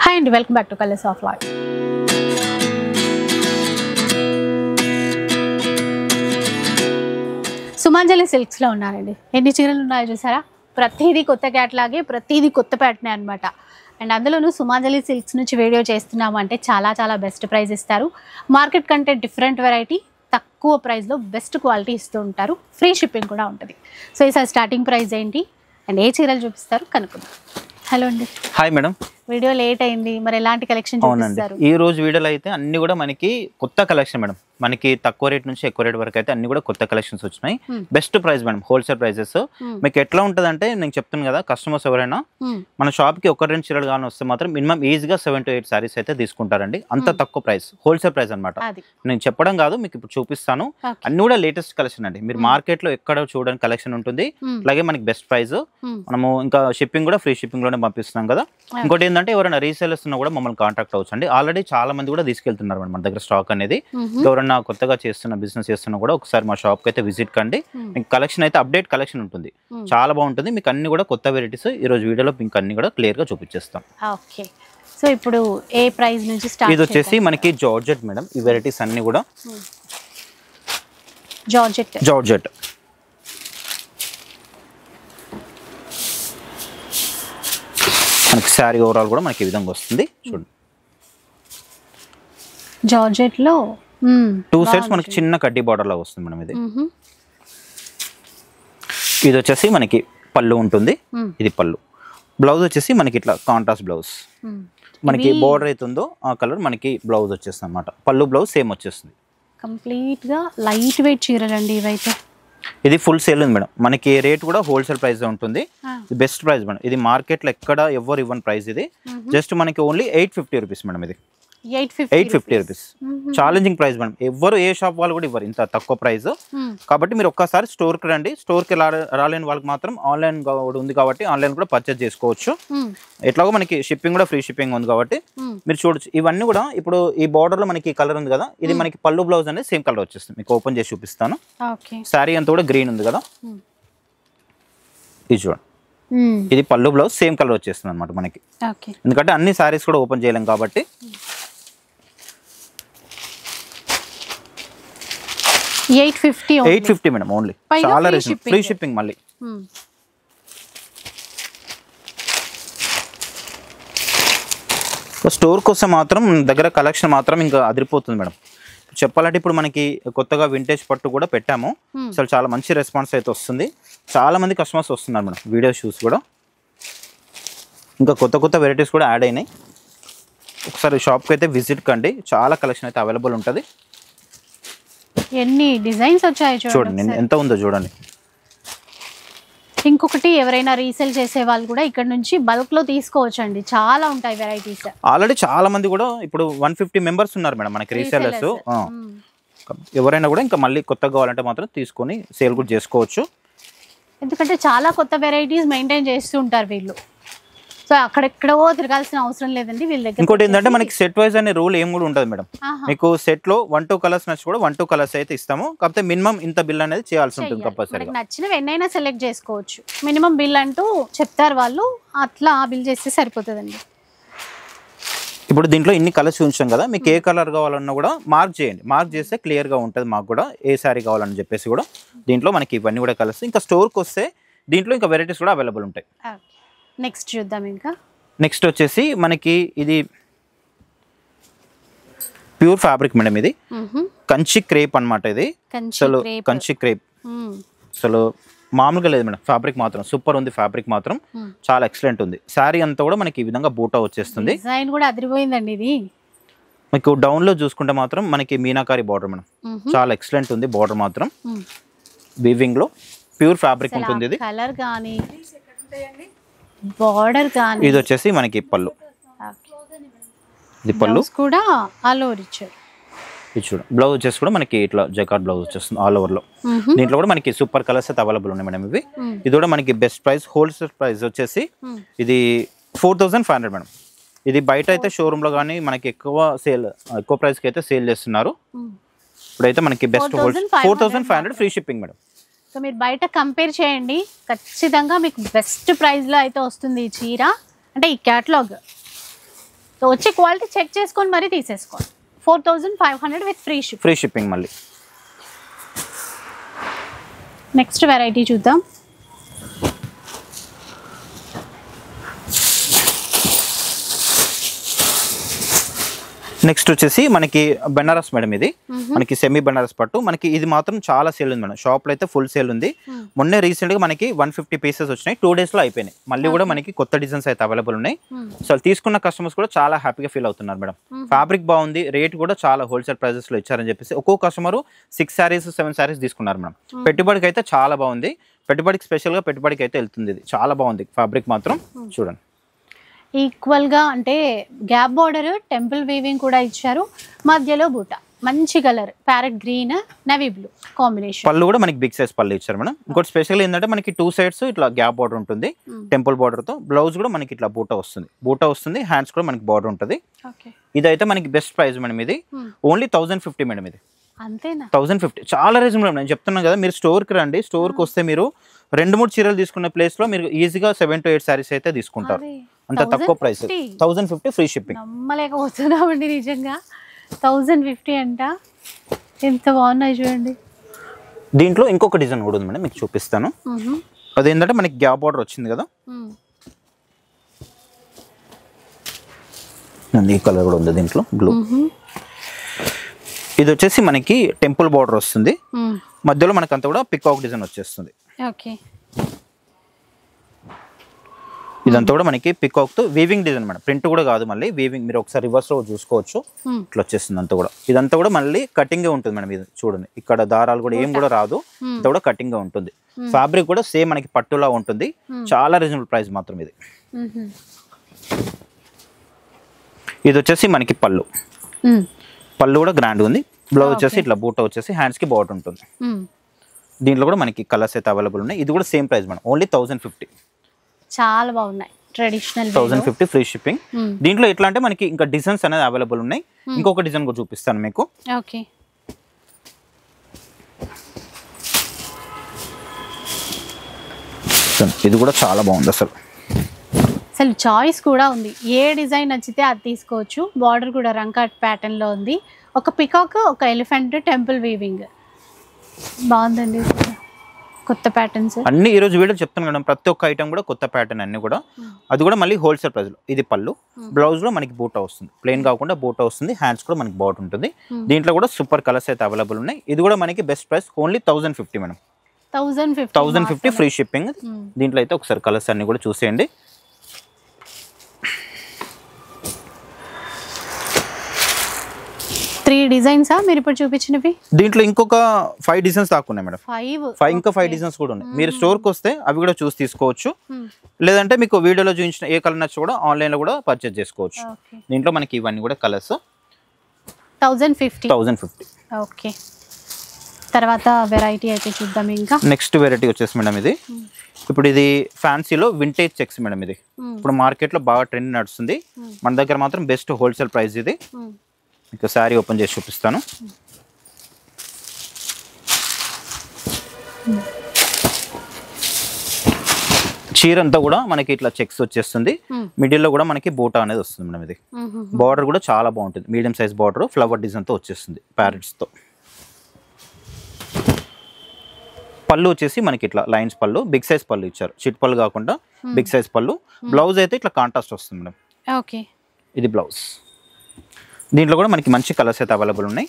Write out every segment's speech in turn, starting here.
Hi and welcome back to Colors of Life. Sumanjali silks లో ఉన్నారండి. ఎన్ని చీరలు ఉన్నాయో చూసారా? ప్రతిదీ కొత్త క్యాట్లాగే, ప్రతిదీ కొత్త ప్యాటర్న్ అన్నమాట. అండ్ అందులోనూ సుమాంజలి సిల్క్స్ నుంచి వీడియో చేస్తున్నాము అంటే చాలా బెస్ట్ ప్రైస్ ఇస్తారు. మార్కెట్ కంటే డిఫరెంట్ వెరైటీ, తక్కువ ప్రైస్లో బెస్ట్ క్వాలిటీ ఇస్తూ ఉంటారు. ఫ్రీ షిప్పింగ్ కూడా ఉంటుంది. సో ఈసారి స్టార్టింగ్ ప్రైస్ ఏంటి అండ్ ఏ చీరలు చూపిస్తారు కనుక్కుందాం. హలో అండి. Hi madam. వీడియో లేట్ అయింది, మరి ఎలాంటి కలెక్షన్ చూపిస్తారు? ఈ రోజు వీడియోలో అయితే అన్ని కూడా మనకి కొత్త కలెక్షన్ మేడం. మనకి తక్కువ రేట్ నుంచి ఎక్కువ రేట్ వరకు అయితే అన్ని కూడా కొత్త కలెక్షన్స్ వచ్చినాయి. Best price madam, wholesale prices. మీకు ఎట్లా ఉంటుంది అంటే నేను చెప్తాను కదా, కస్టమర్స్ ఎవరైనా మన షాప్ కి ఒక రెండు చీరలు కానీ వస్తే మాత్రం మినిమం ఈజీగా 7 to 8 సారీస్ అయితే తీసుకుంటారండి. అంత తక్కువ ప్రైస్, హోల్సేల్ ప్రైస్ అనమాట. నేను చెప్పడం కాదు, మీకు ఇప్పుడు చూపిస్తాను. అన్ని కూడా లేటెస్ట్ కలెక్షన్ అండి. మీరు మార్కెట్ లో ఎక్కడ చూడడానికి కలెక్షన్ ఉంటుంది. అలాగే మనకి బెస్ట్ ప్రైస్. మనము ఇంకా షిప్పింగ్ కూడా ఫ్రీ షిప్పింగ్ లోనే పంపిస్తున్నాం కదా. ఇంకోటి ఏంటంటే ఎవరైనా రీసేలర్స్ ఉన్నా కూడా మమ్మల్ని కాంటాక్ట్ అవ్వచ్చు అండి. ఆల్రెడీ చాలా మంది కూడా తీసుకెళ్తున్నారు మన దగ్గర స్టాక్ అనేది. ఎవరైనా కొత్తగా చేస్తున్న బిజినెస్ చేస్తున్నా కూడా ఒకసారి మా షాప్ కి అయితే విజిట్ కండి. మీకు కలెక్షన్ అయితే అప్డేట్ కలెక్షన్ ఉంటుంది, చాలా బాగుంటుంది. మీకు అన్ని కూడా కొత్త వెరైటీస్ ఈ రోజు వీడియోలో మీకు అన్ని కూడా క్లియర్ గా చూపించేస్తాం. ఓకే, సో ఇప్పుడు ఏ ప్రైస్ నుంచి స్టార్ట్? ఇది వచ్చేసి మనకి జార్జెట్ మేడం. ఈ వెరైటీస్ అన్ని కూడా జార్జెట్. మనకి శారీ ఓవరాల్ కూడా మనకి ఈ విధంగా వస్తుంది. చూడండి, జార్జెట్ లో 2 సైడ్స్ మనకి చిన్న కడ్డీ బార్డర్ లాగా వస్తుంది మేడం. ఇది వచ్చేసి మనకి పళ్ళు ఉంటుంది. ఇది పళ్ళు. బ్లౌజ్ వచ్చేసి మనకి ఇట్లా కాంట్రాస్ట్ బ్లౌజ్. మనకి బార్డర్ అవుతుందో ఆ కలర్ మనకి బ్లౌజ్ వచ్చేస్తుంది అనమాట. పళ్ళు బ్లౌజ్ సేమ్ వచ్చేస్తుంది. కంప్లీట్ గా లైట్ వెయిట్ చీరలు అండి ఇవైతే. ఇది ఫుల్ సేల్ ఉంది మేడం. మనకి రేట్ కూడా హోల్సేల్ ప్రైస్ ఉంటుంది. Best price madam. ఇది మార్కెట్ లో ఎక్కడ ఎవరు ఇవ్వని ప్రైస్. ఇది జస్ట్ మనకి ఓన్లీ 850 రూపీస్ మేడం. ఇది 850 రూపీస్. Challenging price madam. ఎవరు ఏ షాప్ వాళ్ళు కూడా ఇవ్వరు ఇంత తక్కువ ప్రైస్. కాబట్టి మీరు ఒక్కసారి స్టోర్ కి రండి. స్టోర్ కి రాలేని వాళ్ళకి మాత్రం ఆన్లైన్ ఉంది కాబట్టి ఆన్లైన్ కూడా పర్చేస్ చేసుకోవచ్చు. ఎట్లాగో మనకి షిప్పింగ్ కూడా ఫ్రీ షిప్పింగ్ ఉంది కాబట్టి మీరు చూడొచ్చు. ఇవన్నీ కూడా ఇప్పుడు ఈ బార్డర్ లో మనకి కలర్ ఉంది కదా, ఇది మనకి పళ్ళు బ్లౌజ్ అనేది సేమ్ కలర్ వచ్చేస్తుంది. మీకు ఓపెన్ చేసి చూపిస్తాను. శారీ అంతా కూడా గ్రీన్ ఉంది కదా, ఇది చూడండి. ఇది పళ్ళు బ్లౌజ్ సేమ్ కలర్ వచ్చేస్తుంది అనమాట మనకి. ఎందుకంటే అన్ని శారీస్ కూడా ఓపెన్ చేయలేం కాబట్టి. 850 మేడం ఓన్లీ. చాలా రీజనబుల్, ఫ్రీ షిప్పింగ్. మళ్ళీ స్టోర్ కోసం మాత్రం దగ్గర కలెక్షన్ మాత్రం ఇంకా అదిరిపోతుంది మేడం. చెప్పాలంటే ఇప్పుడు మనకి కొత్తగా వింటేజ్ పట్టు కూడా పెట్టాము. అసలు చాలా మంచి రెస్పాన్స్ అయితే వస్తుంది. చాలా మంది కస్టమర్స్ వస్తున్నారు మేడం. వీడియో షూస్ కూడా ఇంకా కొత్త వెరైటీస్ కూడా యాడ్ అయినాయి. ఒకసారి షాప్కి అయితే విజిట్ కండి. చాలా కలెక్షన్ అయితే అవైలబుల్ ఉంటుంది. ఎన్ని డిజైన్స్ వచ్చాయి చూడండి, ఎంత ఉందో చూడండి. ఇంకొకటి, ఎవరైనా రీసేల్ చేసే వాళ్ళు కూడా ఇక్కడ నుంచి బల్క్ లో తీసుకోవచ్చు అండి. చాలా ఉంటాయి వెరైటీస్. ఆల్రెడీ చాలా మంది కూడా ఇప్పుడు 150 మెంబర్స్ ఉన్నారు మేడం మనకి రీసేలర్స్. ఎవరైనా కూడా ఇంకా మళ్ళీ కొత్తగా కావాలంటే మాత్రం తీసుకొని సేల్ కూడా చేసుకోవచ్చు. ఎందుకంటే చాలా కొత్త వెరైటీస్ మెయింటైన్ చేస్తూ ఉంటారు వీళ్ళు. సో అక్కడెక్కడో తిరగాల్సిన అవసరం లేదండి వీళ్ళ దగ్గర. ఇంకోటి ఏంటంటే మనకి సెట్ వైజ్ అనే రూల్ ఏం కూడా ఉంటుంది మేడం. మీకు సెట్ లో 1-2 కలర్స్ నచ్చి కూడా 1-2 కలర్స్ అయితే ఇస్తాము. కాకపోతే మినిమం ఇంత బిల్ అనేది చేయాల్సి ఉంటుంది కంపల్సరీ. నచ్చినవి ఎన్నైనా సెలెక్ట్ చేసుకోవచ్చు. మినిమం బిల్ అంటూ చెప్తారు వాళ్ళు, అట్లా బిల్ చేస్తే సరిపోతుందండి. ఇప్పుడు దీంట్లో ఇన్ని కలర్స్ చూపించాం కదా, మీకు ఏ కలర్ కావాలన్నా కూడా మార్క్ చేయండి. మార్క్ చేస్తే క్లియర్ గా ఉంటుంది మాకు కూడా ఏ సారీ కావాలని చెప్పేసి కూడా. దీంట్లో మనకి ఇవన్నీ కూడా కలర్స్. ఇంకా స్టోర్కి వస్తే దీంట్లో ఇంకా వెరైటీస్ కూడా అవైలబుల్ ఉంటాయి. నెక్స్ట్ చూద్దాం. ఇంకా నెక్స్ట్ వచ్చేసి మనకి ఇది ప్యూర్ ఫ్యాబ్రిక్ మేడం. ఇది కంచి క్రేప్ అనమాట. ఇది అసలు కంచి క్రేప్ అసలు మామూలుగా లేదు మేడం. ఫ్యాబ్రిక్ మాత్రం సూపర్ ఉంది. ఫ్యాబ్రిక్ మాత్రం చాలా ఎక్సలెంట్ ఉంది. శారీ అంతా కూడా మనకి ఈ విధంగా బూటా వచ్చేస్తుంది. డిజైన్ కూడా అదిరిపోయిందండి. ఇది మీకు డౌన్ లో చూసుకుంటే మాత్రం మనకి మీనాకారి బార్డర్ మేడం. చాలా ఎక్సలెంట్ ఉంది బార్డర్ మాత్రం. వీవింగ్ లో ప్యూర్ ఫ్యాబ్రిక్ ఉంటుంది. ఇది కలర్ కానీ బార్డర్ కానీ. ఇది వచ్చేసి మనకి పళ్ళు. ఇది పళ్ళు కూడా ఆల్ ఓవర్ ఇచ్చారు. ఇది చూడండి, బ్లౌజ్ వచ్చేసి కూడా మనకి ఇట్లా జకార్డ్ బ్లౌజ్ వచ్చేస్తుంది ఆల్ ఓవర్ లో. దీంట్లో కూడా మనకి సూపర్ కలర్స్ అయితే అవైలబుల్ ఉన్నాయి మేడం. ఇవి ఇది కూడా మనకి బెస్ట్ ప్రైస్, హోల్సేల్ ప్రైస్ వచ్చేసి ఇది 4500 మేడం. ఇది బయట అయితే షోరూమ్ లో కానీ మనకి ఎక్కువ ప్రైస్ కి అయితే సేల్ చేస్తున్నారు. ఇప్పుడైతే మనకి best 4500 free shipping madam. So మీరు బయట కంపేర్ చేయండి, ఖచ్చితంగా మీకు బెస్ట్ ప్రైస్లో అయితే వస్తుంది ఈ చీర. అంటే ఈ క్యాటలాగ్ సో వచ్చే క్వాలిటీ చెక్ చేసుకొని మరీ తీసేసుకోండి. 4500 విత్ ఫ్రీ షిప్పింగ్. మళ్ళీ నెక్స్ట్ వెరైటీ చూద్దాం. నెక్స్ట్ వచ్చేసి మనకి బెనారస్ మేడం. ఇది మనకి సెమీ బెనారస్ పట్టు. మనకి ఇది మాత్రం చాలా సేల్ ఉంది మేడం. షాప్ లో అయితే ఫుల్ సేల్ ఉంది. మొన్నే రీసెంట్ గా మనకి 150 పీసెస్ వచ్చినాయి. 2 days లో అయిపోయినాయి. మళ్ళీ కూడా మనకి కొత్త డిజైన్స్ అయితే అవైలబుల్ ఉన్నాయి. సో తీసుకున్న కస్టమర్స్ కూడా చాలా హ్యాపీగా ఫీల్ అవుతున్నారు మేడం. ఫ్యాబ్రిక్ బాగుంది, రేట్ కూడా చాలా హోల్సేల్ ప్రైజెస్ లో ఇచ్చారని చెప్పేసి ఒక్కొక్క కస్టమర్ 6 sarees 7 sarees తీసుకున్నారు మేడం. పెట్టుబడికి అయితే చాలా బాగుంది. పెట్టుబడికి స్పెషల్ గా పెట్టుబడికి అయితే వెళ్తుంది. ఇది చాలా బాగుంది ఫ్యాబ్రిక్ మాత్రం. చూడండి ఈక్వల్ గా అంటే గ్యాప్ బార్డర్, టెంపుల్ వీవింగ్ కూడా ఇచ్చారు. మధ్యలో బూట మంచి colour parrot green, navy blue combination. పళ్ళు కూడా మనకి బిగ్ సైజ్ పళ్ళు ఇచ్చారు మేడం. ఇంకోటి స్పెషల్ ఏంటంటే మనకి 2 sides ఇట్లా గ్యాప్ బార్డర్ ఉంటుంది టెంపుల్ బార్డర్ తో. బ్లౌజ్ కూడా మనకి ఇట్లా బూట వస్తుంది. హ్యాండ్స్ కూడా మనకి బార్డర్ ఉంటుంది. ఇదైతే మనకి బెస్ట్ ప్రైస్ మేడం. ఇది ఓన్లీ 1050 మేడం. ఇది అంతేనా? 1050 చాలా రీజనబుల్. నేను చెప్తున్నాను కదా, మీరు స్టోర్కి రండి. స్టోర్కి వస్తే మీరు 2-3 చీరలు తీసుకున్న ప్లేస్ లో మీరు ఈజీగా 7 to 8 sarees అయితే తీసుకుంటారు. అంత తక్కువ ప్రైస్. 1050 free shipping. నమ్మలేకపోతున్నామండి నిజంగా. 1050 అంట. ఎంత బాగున్నాయి చూడండి. దీంట్లో ఇంకొక డిజైన్ కూడా ఉంది మేడం, మీకు చూపిస్తాను. అదేంటంటే మనకి గ్యాప్ బార్డర్ వచ్చింది కదా, ఈ కలర్ కూడా ఉంది దీంట్లో బ్లూ. ఇది వచ్చేసి మనకి టెంపుల్ బార్డర్ వస్తుంది. మధ్యలో మనకి అంతా కూడా పికాక్ డిజైన్ వచ్చేస్తుంది. ఇదంతా కూడా మనకి పికాక్ తో వీవింగ్ డిజైన్ మేడం. ప్రింట్ కూడా కాదు, మళ్ళీ వీవింగ్. మీరు ఒకసారి రివర్స్ లో చూసుకోవచ్చు. ఇట్లా వచ్చేస్తుంది అంతా కూడా. ఇదంతా కూడా మళ్ళీ కటింగ్ గా ఉంటుంది మేడం. ఇది చూడండి, ఇక్కడ దారాలు కూడా ఏం కూడా రాదు. అంతా కూడా కటింగ్ గా ఉంటుంది. ఫ్యాబ్రిక్ కూడా సేమ్ మనకి పట్టులా ఉంటుంది. చాలా రీజనబుల్ ప్రైస్ మాత్రం ఇది. ఇది వచ్చేసి మనకి పళ్ళు కూడా గ్రాండ్ ఉంది. బ్లౌజ్ వచ్చేసి ఇట్లా బూట వచ్చేసి హ్యాండ్స్ కి బార్డర్ ఉంటుంది. దీంట్లో కూడా మనకి కలర్స్ అయితే అవైలబుల్ ఉన్నాయి. ఇది కూడా సేమ్ ప్రైస్ మేడం, ఓన్లీ 1050. చాలా బాగున్నాయి. Traditional 1050 free shipping. దీంట్లో ఎట్లా అంటే మనకి ఇంకా డిజైన్స్ అనేది అవైలబుల్ ఉన్నాయి. ఇంకొక డిజైన్ కూడా చూపిస్తాను మీకు. ఓకే, ఇది కూడా చాలా బాగుంది. అసలు చాయిస్ కూడా ఉంది. ఏ డిజైన్ నచ్చితే అది తీసుకోవచ్చు. బార్డర్ కూడా రంకాట్ ప్యాటర్న్ లో ఉంది. ఒక పికాక్, ఒక ఎలిఫెంట్, టెంపుల్ వీవింగ్ బాగుందండి. కొత్త ప్యాటర్న్స్ అన్ని ఈ రోజు వీడియో చెప్తాను మేడం. ప్రతి ఒక్క ఐటమ్ కూడా కొత్త ప్యాటర్న్ అన్ని కూడా. అది కూడా మళ్ళీ హోల్సేల్ ప్రైస్ లో. ఇది పళ్ళు, బ్లౌజ్ లో మనకి బూటా వస్తుంది. ప్లెయిన్ కాకుండా బూటా వస్తుంది. హ్యాండ్స్ కూడా మనకి బార్డర్ ఉంటుంది. దీంట్లో కూడా సూపర్ కలర్స్ అయితే అవైలబుల్ ఉన్నాయి. ఇది కూడా మనకి best price only 1050 madam. 1050 free shipping. దీంట్లో అయితే ఒకసారి కలర్స్ అన్ని కూడా చూసేయండి. డిజైన్స్ మీరు ఇప్పుడు చూపించినవి. దీంట్లో ఇంకొక 5 డిజైన్స్ దాకా ఉన్నాయి మేడం. 5 డిజైన్స్ కూడా ఉన్నాయి. మీరు స్టోర్కి వస్తే అవి కూడా చూసి తీసుకోవచ్చు. లేదంటే మీకు వీడియోలో చూపించిన ఏ కలర్ నచ్చి కూడా ఆన్లైన్ లో కూడా పర్చేస్ చేసుకోవచ్చు. దీంట్లో మనకి ఇవన్నీ కూడా కలర్స్ 1050. ఓకే, తర్వాత వెరైటీ అయితే చూద్దాం. ఇంకా నెక్స్ట్ వెరైటీ వచ్చేసి మేడం ఇది. ఇప్పుడు ఇది ఫ్యాన్సీలో వింటేజ్ చెక్స్ మేడం. ఇది ఇప్పుడు మార్కెట్ లో బాగా ట్రెండ్ నడుస్తుంది. మన దగ్గర మాత్రం బెస్ట్ హోల్సేల్ ప్రైస్ ఇది. మీకు శారీ ఓపెన్ చేసి చూపిస్తాను. చీర అంతా కూడా మనకి ఇట్లా చెక్స్ వచ్చేస్తుంది. మిడిల్ లో కూడా మనకి బూటా అనేది వస్తుంది మేడం. ఇది బార్డర్ కూడా చాలా బాగుంటుంది. Medium size border flower design తో వచ్చేస్తుంది ప్యారెట్స్ తో. పళ్ళు వచ్చేసి మనకి ఇట్లా లైన్స్ పళ్ళు, బిగ్ సైజ్ పళ్ళు ఇచ్చారు. చిట్ పళ్ళు కాకుండా బిగ్ సైజ్ పళ్ళు. బ్లౌజ్ అయితే ఇట్లా కాంట్రాస్ట్ వస్తుంది మేడం. ఓకే, ఇది బ్లౌజ్. దీంట్లో కూడా మనకి మంచి కలర్స్ అయితే అవైలబుల్ ఉన్నాయి.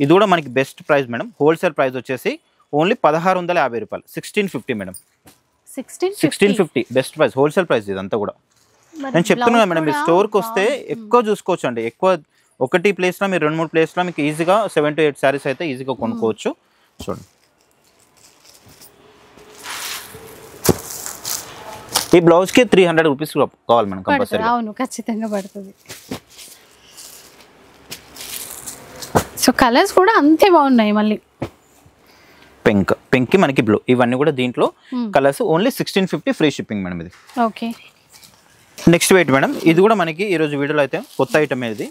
ఇది కూడా మనకి best price madam. Wholesale price వచ్చేసి ఓన్లీ 1650 రూపాయలు. 1650 madam. 1650 best price, wholesale price ఇదంతా కూడా. నేను చెప్తున్నా కదా మేడం, మీరు స్టోర్కి వస్తే ఎక్కువ చూసుకోవచ్చు అండి. ఎక్కువ ఒకటి ప్లేస్లో మీరు 2-3 ప్లేస్లో మీకు ఈజీగా 7 to 8 sarees అయితే ఈజీగా కొనుక్కోవచ్చు. చూడండి, ఈ బ్లౌజ్కి 300 రూపీస్ కావాలి మేడం కంపల్సరీ. అవును, ఖచ్చితంగా పడుతుంది. సో కలర్స్ కూడా అంతే బాగున్నాయి. మళ్ళీ పింక్ కి మనకి బ్లూ, ఇవన్నీ కూడా దీంట్లో colours. Only 1650 free shipping madam ఇది. Okay, next wait madam. ఇది కూడా మనకి ఈ రోజు వీడియోలో అయితే కొత్త ఐటమ్ ఇది.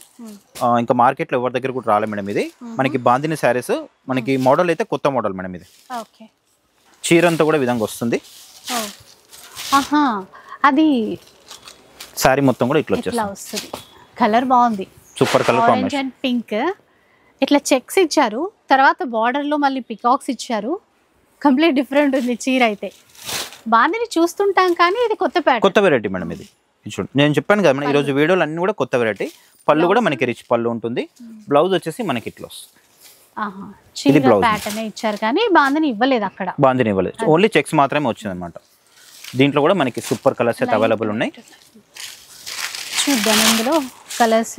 ఇంకా మార్కెట్ లో ఎవరి దగ్గర కూడా రాలే మేడం. ఇది మనకి బాందిని శారీస్. మనకి మోడల్ అయితే కొత్త మోడల్ మేడం. ఇది చీర అంతా కూడా విధంగా వస్తుంది. అది శారీ మొత్తం కూడా ఇట్లా వచ్చేస్తుంది. కలర్ బాగుంది, super colour orange combination. And pink. ఇట్లా చెక్స్ ఇచ్చారు, తర్వాత బార్డర్ లో మళ్ళీ పికాక్స్ ఇచ్చారు. కంప్లీట్ డిఫరెంట్ ఉంది చీర అయితే. బాందిని చూస్తుంటాం కానీ ఇది కొత్త ప్యాటర్న్, కొత్త వెరైటీ మేడం ఇది. చూడండి నేను చెప్పాను కదా మేడం, ఈ రోజు వీడియోలు అన్ని కూడా కొత్త వెరైటీ. పళ్ళు కూడా మనకి రిచ్ పళ్ళు ఉంటుంది. బ్లౌజ్ వచ్చేసి మనకి ఇట్లా వస్తుంది. చీర ప్యాటర్న్ ఇచ్చారు కానీ బాందిని ఇవ్వలేదు అక్కడ, బాందిని ఇవ్వలేదు, ఓన్లీ చెక్స్ మాత్రమే వచ్చింది అనమాట. దీంట్లో కూడా మనకి సూపర్ కలర్స్ అయితే అవైలబుల్ ఉన్నాయి. చూద్దాం ఇందులో కలర్స్.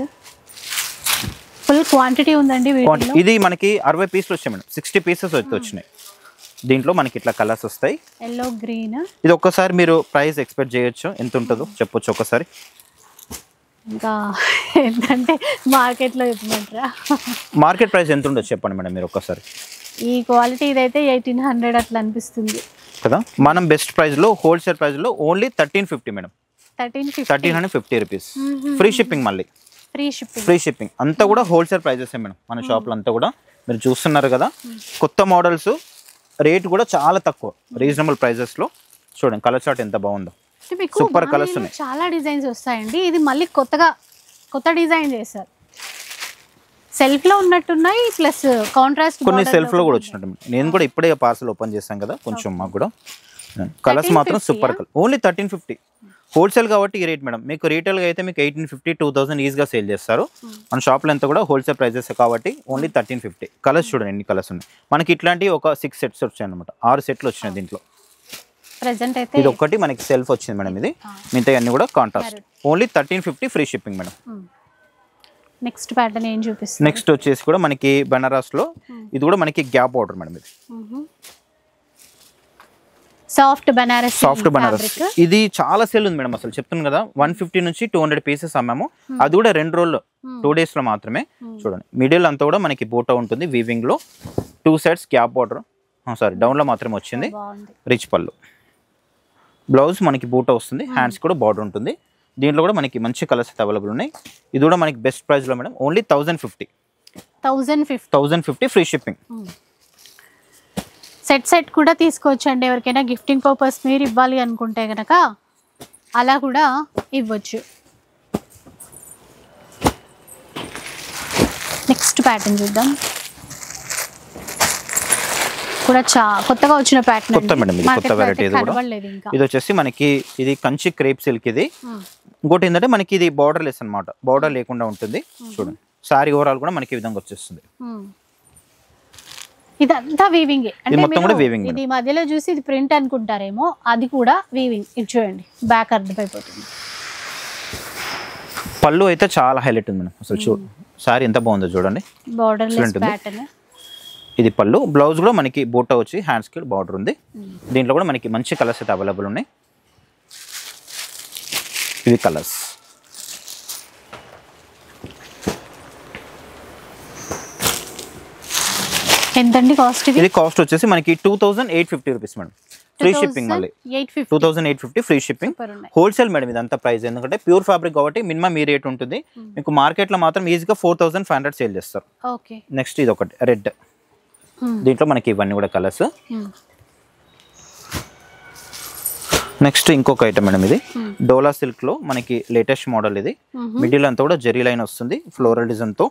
ఫుల్ క్వాంటిటీ ఉందండి వీటిలో. ఇది మనకి 60 పీసులు వచ్చాయి మేడం, 60 పీసెస్ వచ్చినాయి. దీంట్లో మనకి ఇట్లా కలర్స్ వస్తాయి. Yellow green. ఇది ఒక్కసారి మీరు ప్రైస్ ఎక్స్పెక్ట్ చేయొచ్చు, ఎంత ఉంటుందో చెప్పొచ్చు ఒకసారి. ఇంకా ఏంటంటే మార్కెట్లో చెప్పమంటారా? మార్కెట్ ప్రైస్ ఎంత ఉండొచ్చు చెప్పండి మేడం మీరు ఒక్కసారి. ఈ క్వాలిటీ ఇదైతే 1800 అట్లా అనిపిస్తుంది కదా. మనం బెస్ట్ ప్రైస్లో హోల్సేల్ ప్రైస్లో only 1350 madam, 1350 rupees. Free shipping, మళ్ళీ ఫ్రీ షిప్పింగ్. అంతా కూడా హోల్సేల్ ప్రైజెస్ మేడం మన షాప్లో అంతా కూడా. మీరు చూస్తున్నారు కదా కొత్త మోడల్స్, రేట్ కూడా చాలా తక్కువ, రీజనబుల్ ప్రైజెస్లో. చూడండి కలర్ చార్ట్ ఎంత బాగుందో, సూపర్ కలర్స్ ఉన్నాయి. చాలా డిజైన్స్ వస్తాయండి. ఇది మళ్ళీ కొత్త డిజైన్ చేశారు. సెల్ఫ్ లో ఉన్నట్టున్నాయి, ప్లస్ కాంట్రాస్ట్ కొన్ని సెల్ఫ్ లో కూడా వచ్చినట్టు. నేను కూడా ఇప్పుడే పార్సల్ ఓపెన్ చేశాను కదా, కొంచెం మాకు కూడా కలర్స్ మాత్రం సూపర్ కలర్. ఓన్లీ 1350 హోల్సేల్ కాబట్టి ఈ రేట్ మేడం. మీకు రీటైల్గా అయితే మీకు 1850, 2000 ఈజీగా సేల్ చేస్తారు. మన షాప్లో ఎంత కూడా హోల్సేల్ ప్రైజెస్ కాబట్టి ఓన్లీ 1350. కలర్స్ చూడండి ఎన్ని కలర్స్ ఉన్నాయి మనకి. ఇట్లాంటి ఒక 6 సెట్స్ వచ్చాయి అనమాట, 6 సెట్లు వచ్చినాయి దీంట్లో. ప్రెజెంట్ అయితే ఇది ఒక్కటి మనకి సెల్ఫ్ వచ్చింది మేడం. ఇది మిగతా అన్ని కూడా contrast. Only 1350 free shipping madam. Next pattern ఏం చూపిస్తుంది? నెక్స్ట్ వచ్చేసి కూడా మనకి బనారస్ లో, ఇది కూడా మనకి గ్యాప్ బార్డర్ మేడం. ఇది సాఫ్ట్ బనారస్. ఇది చాలా సేల్ ఉంది మేడం. అసలు చెప్తున్నాను కదా 150 నుంచి 200 పీసెస్ అమ్మాము. అది కూడా 2 రోజుల్లో 2 days లో మాత్రమే. చూడండి మిడిల్ అంతా కూడా మనకి బూటా ఉంటుంది వీవింగ్ లో, 2 sides gap border. Sorry down లో మాత్రమే వచ్చింది. రిచ్ పళ్ళు, బ్లౌజ్ మనకి బూటా వస్తుంది, హ్యాండ్స్ కూడా బార్డర్ ఉంటుంది. దీంట్లో కూడా మనకి మంచి కలర్స్ అయితే అవైలబుల్ ఉన్నాయి. ఇది కూడా మనకి బెస్ట్ ప్రైస్ లో madam, only 1050 free shipping. Set కూడా తీసుకోవచ్చండి. ఎవరికైనా గిఫ్టింగ్ పర్పస్ మీరు ఇవ్వాలి అనుకుంటే కనుక అలా కూడా ఇవ్వచ్చు. నెక్స్ట్ ప్యాటర్న్ చూద్దాం. కూడా కొత్తగా వచ్చిన ప్యాటర్న్. కొత్త మేడం ఇది, కొత్త వెరైటీ. ఇది వచ్చేసి మనకి ఇది కంచి క్రేప్ సిల్క్. ఇది ఇంకోటి ఏంటంటే మనకి ఇది బార్డర్ లెస్ అనమాట, బార్డర్ లేకుండా ఉంటుంది. చూడండి సారీ ఓవరాల్ కూడా మనకి ఈ విధంగా వచ్చేస్తుంది. ఇదంతా వీవింగ్. ఇది మొత్తం కూడా వీవింగ్. ఇది మధ్యలో చూసి ఇది ప్రింట్ అనుకుంటారేమో, అది కూడా వీవింగ్. ఇది చూడండి బ్యాక్ అర్థమైపోతుంది. పళ్ళు అయితే చాలా హైలైట్ ఉంది మేడం. అసలు చూడండి సారీ ఎంత బాగుందో చూడండి. Border less pattern. ఇది పళ్ళు, బ్లౌజ్ కూడా మనకి బూటా వచ్చి హ్యాండ్స్ కి బార్డర్ ఉంది. దీంట్లో కూడా మనకి మంచి కలర్స్ అయితే అవైలబుల్ ఉన్నాయి. ఇవి కలర్స్. ఎంతండి కాస్ట్? ఇది కాస్ట్ వచ్చేసి మనకి 2850 రూపీస్ మేడం. ఫ్రీ షిప్పింగ్, మళ్ళీ 2850 ఫ్రీ షిప్పింగ్. హోల్సేల్ మేడం ఇదంతా ప్రైస్, ఎందుకంటే ప్యూర్ ఫ్యాబ్రిక్ కాబట్టి మినిమం ఈ రేట్ ఉంటుంది. మీకు మార్కెట్ లో మాత్రం ఈజీగా 4500 సేల్ చేస్తారు. నెక్స్ట్ ఇది ఒకటి రెడ్. దీంట్లో మనకి ఇవన్నీ కూడా కలర్స్. నెక్స్ట్ ఇంకొక ఐటమ్ మేడం, ఇది డోలా సిల్క్ లో మనకి లేటెస్ట్ మోడల్. ఇది మిడిల్ అంతా కూడా జెరీ లైన్ వస్తుంది ఫ్లోరల్ డిజైన్ తో.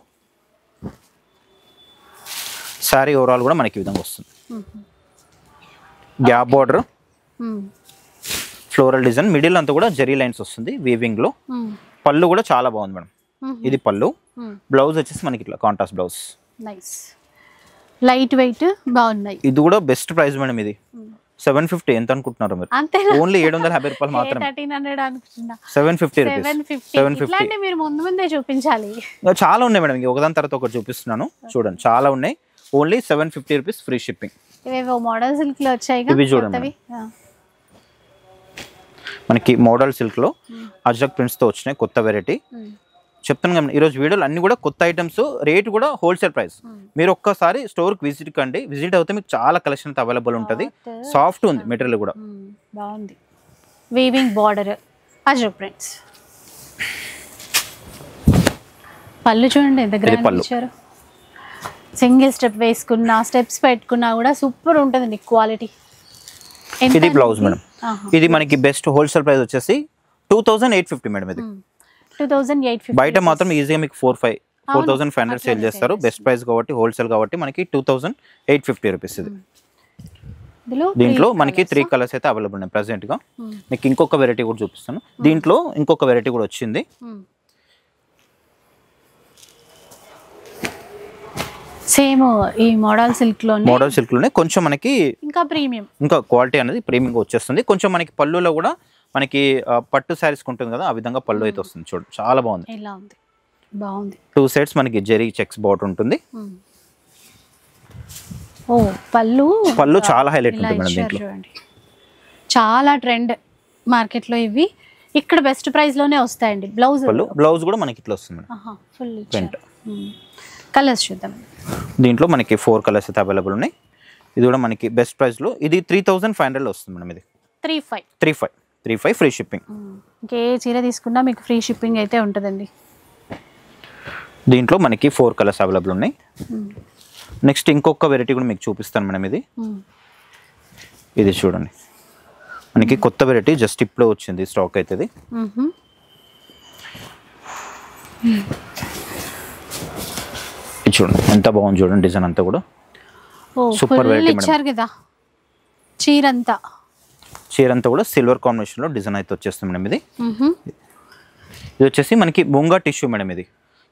సారీ ఓవరాల్ కూడా మనకి ఈ విధంగా వస్తుంది. Gap border, floral design, middle అంతా కూడా జెరీ లైన్స్ వస్తుంది వీవింగ్ లో. పళ్ళు కూడా చాలా బాగుంది మేడం. ఇది పళ్ళు. బ్లౌజ్ వచ్చేసి మనకి ఇట్లా కాంట్రాస్ట్ బ్లౌజ్. లైట్ వెయిట్ బాగున్నాయి. ఇది కూడా బెస్ట్ ప్రైస్ మేడం. ఇది 750. ఎంత అనుకుంటున్నారు మీరు? ఓన్లీ 750 రూపాయలు మాత్రమే. 750 రూపీస్. 750. మీరు ముందే చూపించాలి. చాలా ఉన్నాయి మేడం, ఒకదాని తర్వాత ఒకటి చూపిస్తున్నాను. చూడండి చాలా ఉన్నాయి. Only 750 rupees free shipping. ఇవేవో మోడల్ సిల్క్ లో వచ్చాయి. ఇవి చూడండి మనకి మోడల్ సిల్క్ లో అజ్రక్ ప్రింట్స్ తో వచ్చినాయి, కొత్త వెరైటీ. చెప్తాను కదా ఈరోజు వీడియోలు అన్ని కూడా కొత్త ఐటమ్స్, రేట్ కూడా హోల్సేల్ ప్రైస్. మీరు ఒక్కసారి స్టోర్కి విజిట్ కండి. విజిట్ అవుతే మీకు చాలా కలెక్షన్ అవైలబుల్ ఉంటుంది. సాఫ్ట్ ఉంది మెటీరియల్ కూడా. బాగుంది. Weaving border, ajrak prints. పళ్ళు చూడండి ఎంత గ్రాండ్ ఇచ్చారు. సింగిల్ స్టెప్ వేసుకున్నా, స్టెప్స్ పెట్టుకున్నా కూడా సూపర్ ఉంటుంది క్వాలిటీ. ఇది బ్లౌజ్ మేడం. ఇది మనకి బెస్ట్ హోల్సేల్ ప్రైస్ వచ్చేసి 2850 మేడం. ఇది 2850 బయట మాత్రం ఈజీగా మీకు 4500 సేల్ చేస్తారు. బెస్ట్ ప్రైస్ కాబట్టి హోల్సేల్ కాబట్టి మనకి 2850 రూపీస్ ఇది. దీంట్లో మనకి 3 కలర్స్ అయితే అవైలబుల్ ఉన్నాయి ప్రెసెంట్ గా. మీకు ఇంకొక వెరైటీ కూడా చూపిస్తాను. దీంట్లో ఇంకొక వెరైటీ కూడా వచ్చింది. సేమ్ ఈ మోడల్ సిల్క్ లోనే కొంచెం మనకి ఇంకా క్వాలిటీ అనేది ప్రీమియం వచ్చేస్తుంది. కొంచెం మనకి పళ్ళులో కూడా మనకి పట్టు శారీస్ ఉంటుంది కదా, ఆ విధంగా పళ్ళు అయితే వస్తుంది. చూడండి చాలా బాగుంది. 2 సైడ్స్ మనకి జెరీ చెక్స్ బార్డర్ ఉంటుంది. పళ్ళు చాలా హైలైట్ ఉంటుంది మేడం. దీంట్లో చాలా ట్రెండ్ మార్కెట్ లో ఇవి. ఇక్కడ బెస్ట్ ప్రైస్ లోనే వస్తాయండి. బ్లౌజ్ కూడా మనకి ఇట్లా వస్తుంది మేడం. ఫుల్ కలర్స్ చూద్దాం. దీంట్లో మనకి 4 కలర్స్ అయితే అవైలబుల్ ఉన్నాయి. ఇది కూడా మనకి బెస్ట్ ప్రైస్ లో ఇది 3500 వస్తుంది మేడం. ఇది 35 ఫ్రీ షిప్పింగ్. ఇంకే చీర తీసుకున్నా మీకు ఫ్రీ షిప్పింగ్ అయితే ఉంటుందండి. దీంట్లో మనకి 4 కలర్స్ అవైలబుల్ ఉన్నాయి. నెక్స్ట్ ఇంకొక వెరైటీ కూడా మీకు చూపిస్తాను మేడం. ఇది చూడండి మనకి కొత్త వెరైటీ జస్ట్ ఇప్పుడే వచ్చింది స్టాక్ అయితే. ఇది చూడండి ఎంత బాగుంది చూడండి. డిజైన్ అంతా కూడా సూపర్ వెరైటీ మేడం. చీర అంతా కూడా సిల్వర్ కాంబినేషన్ లో డిజైన్ అయితే వచ్చేస్తుంది మేడం. ఇది వచ్చేసి మనకి బొంగా టిష్యూ మేడం. ఇది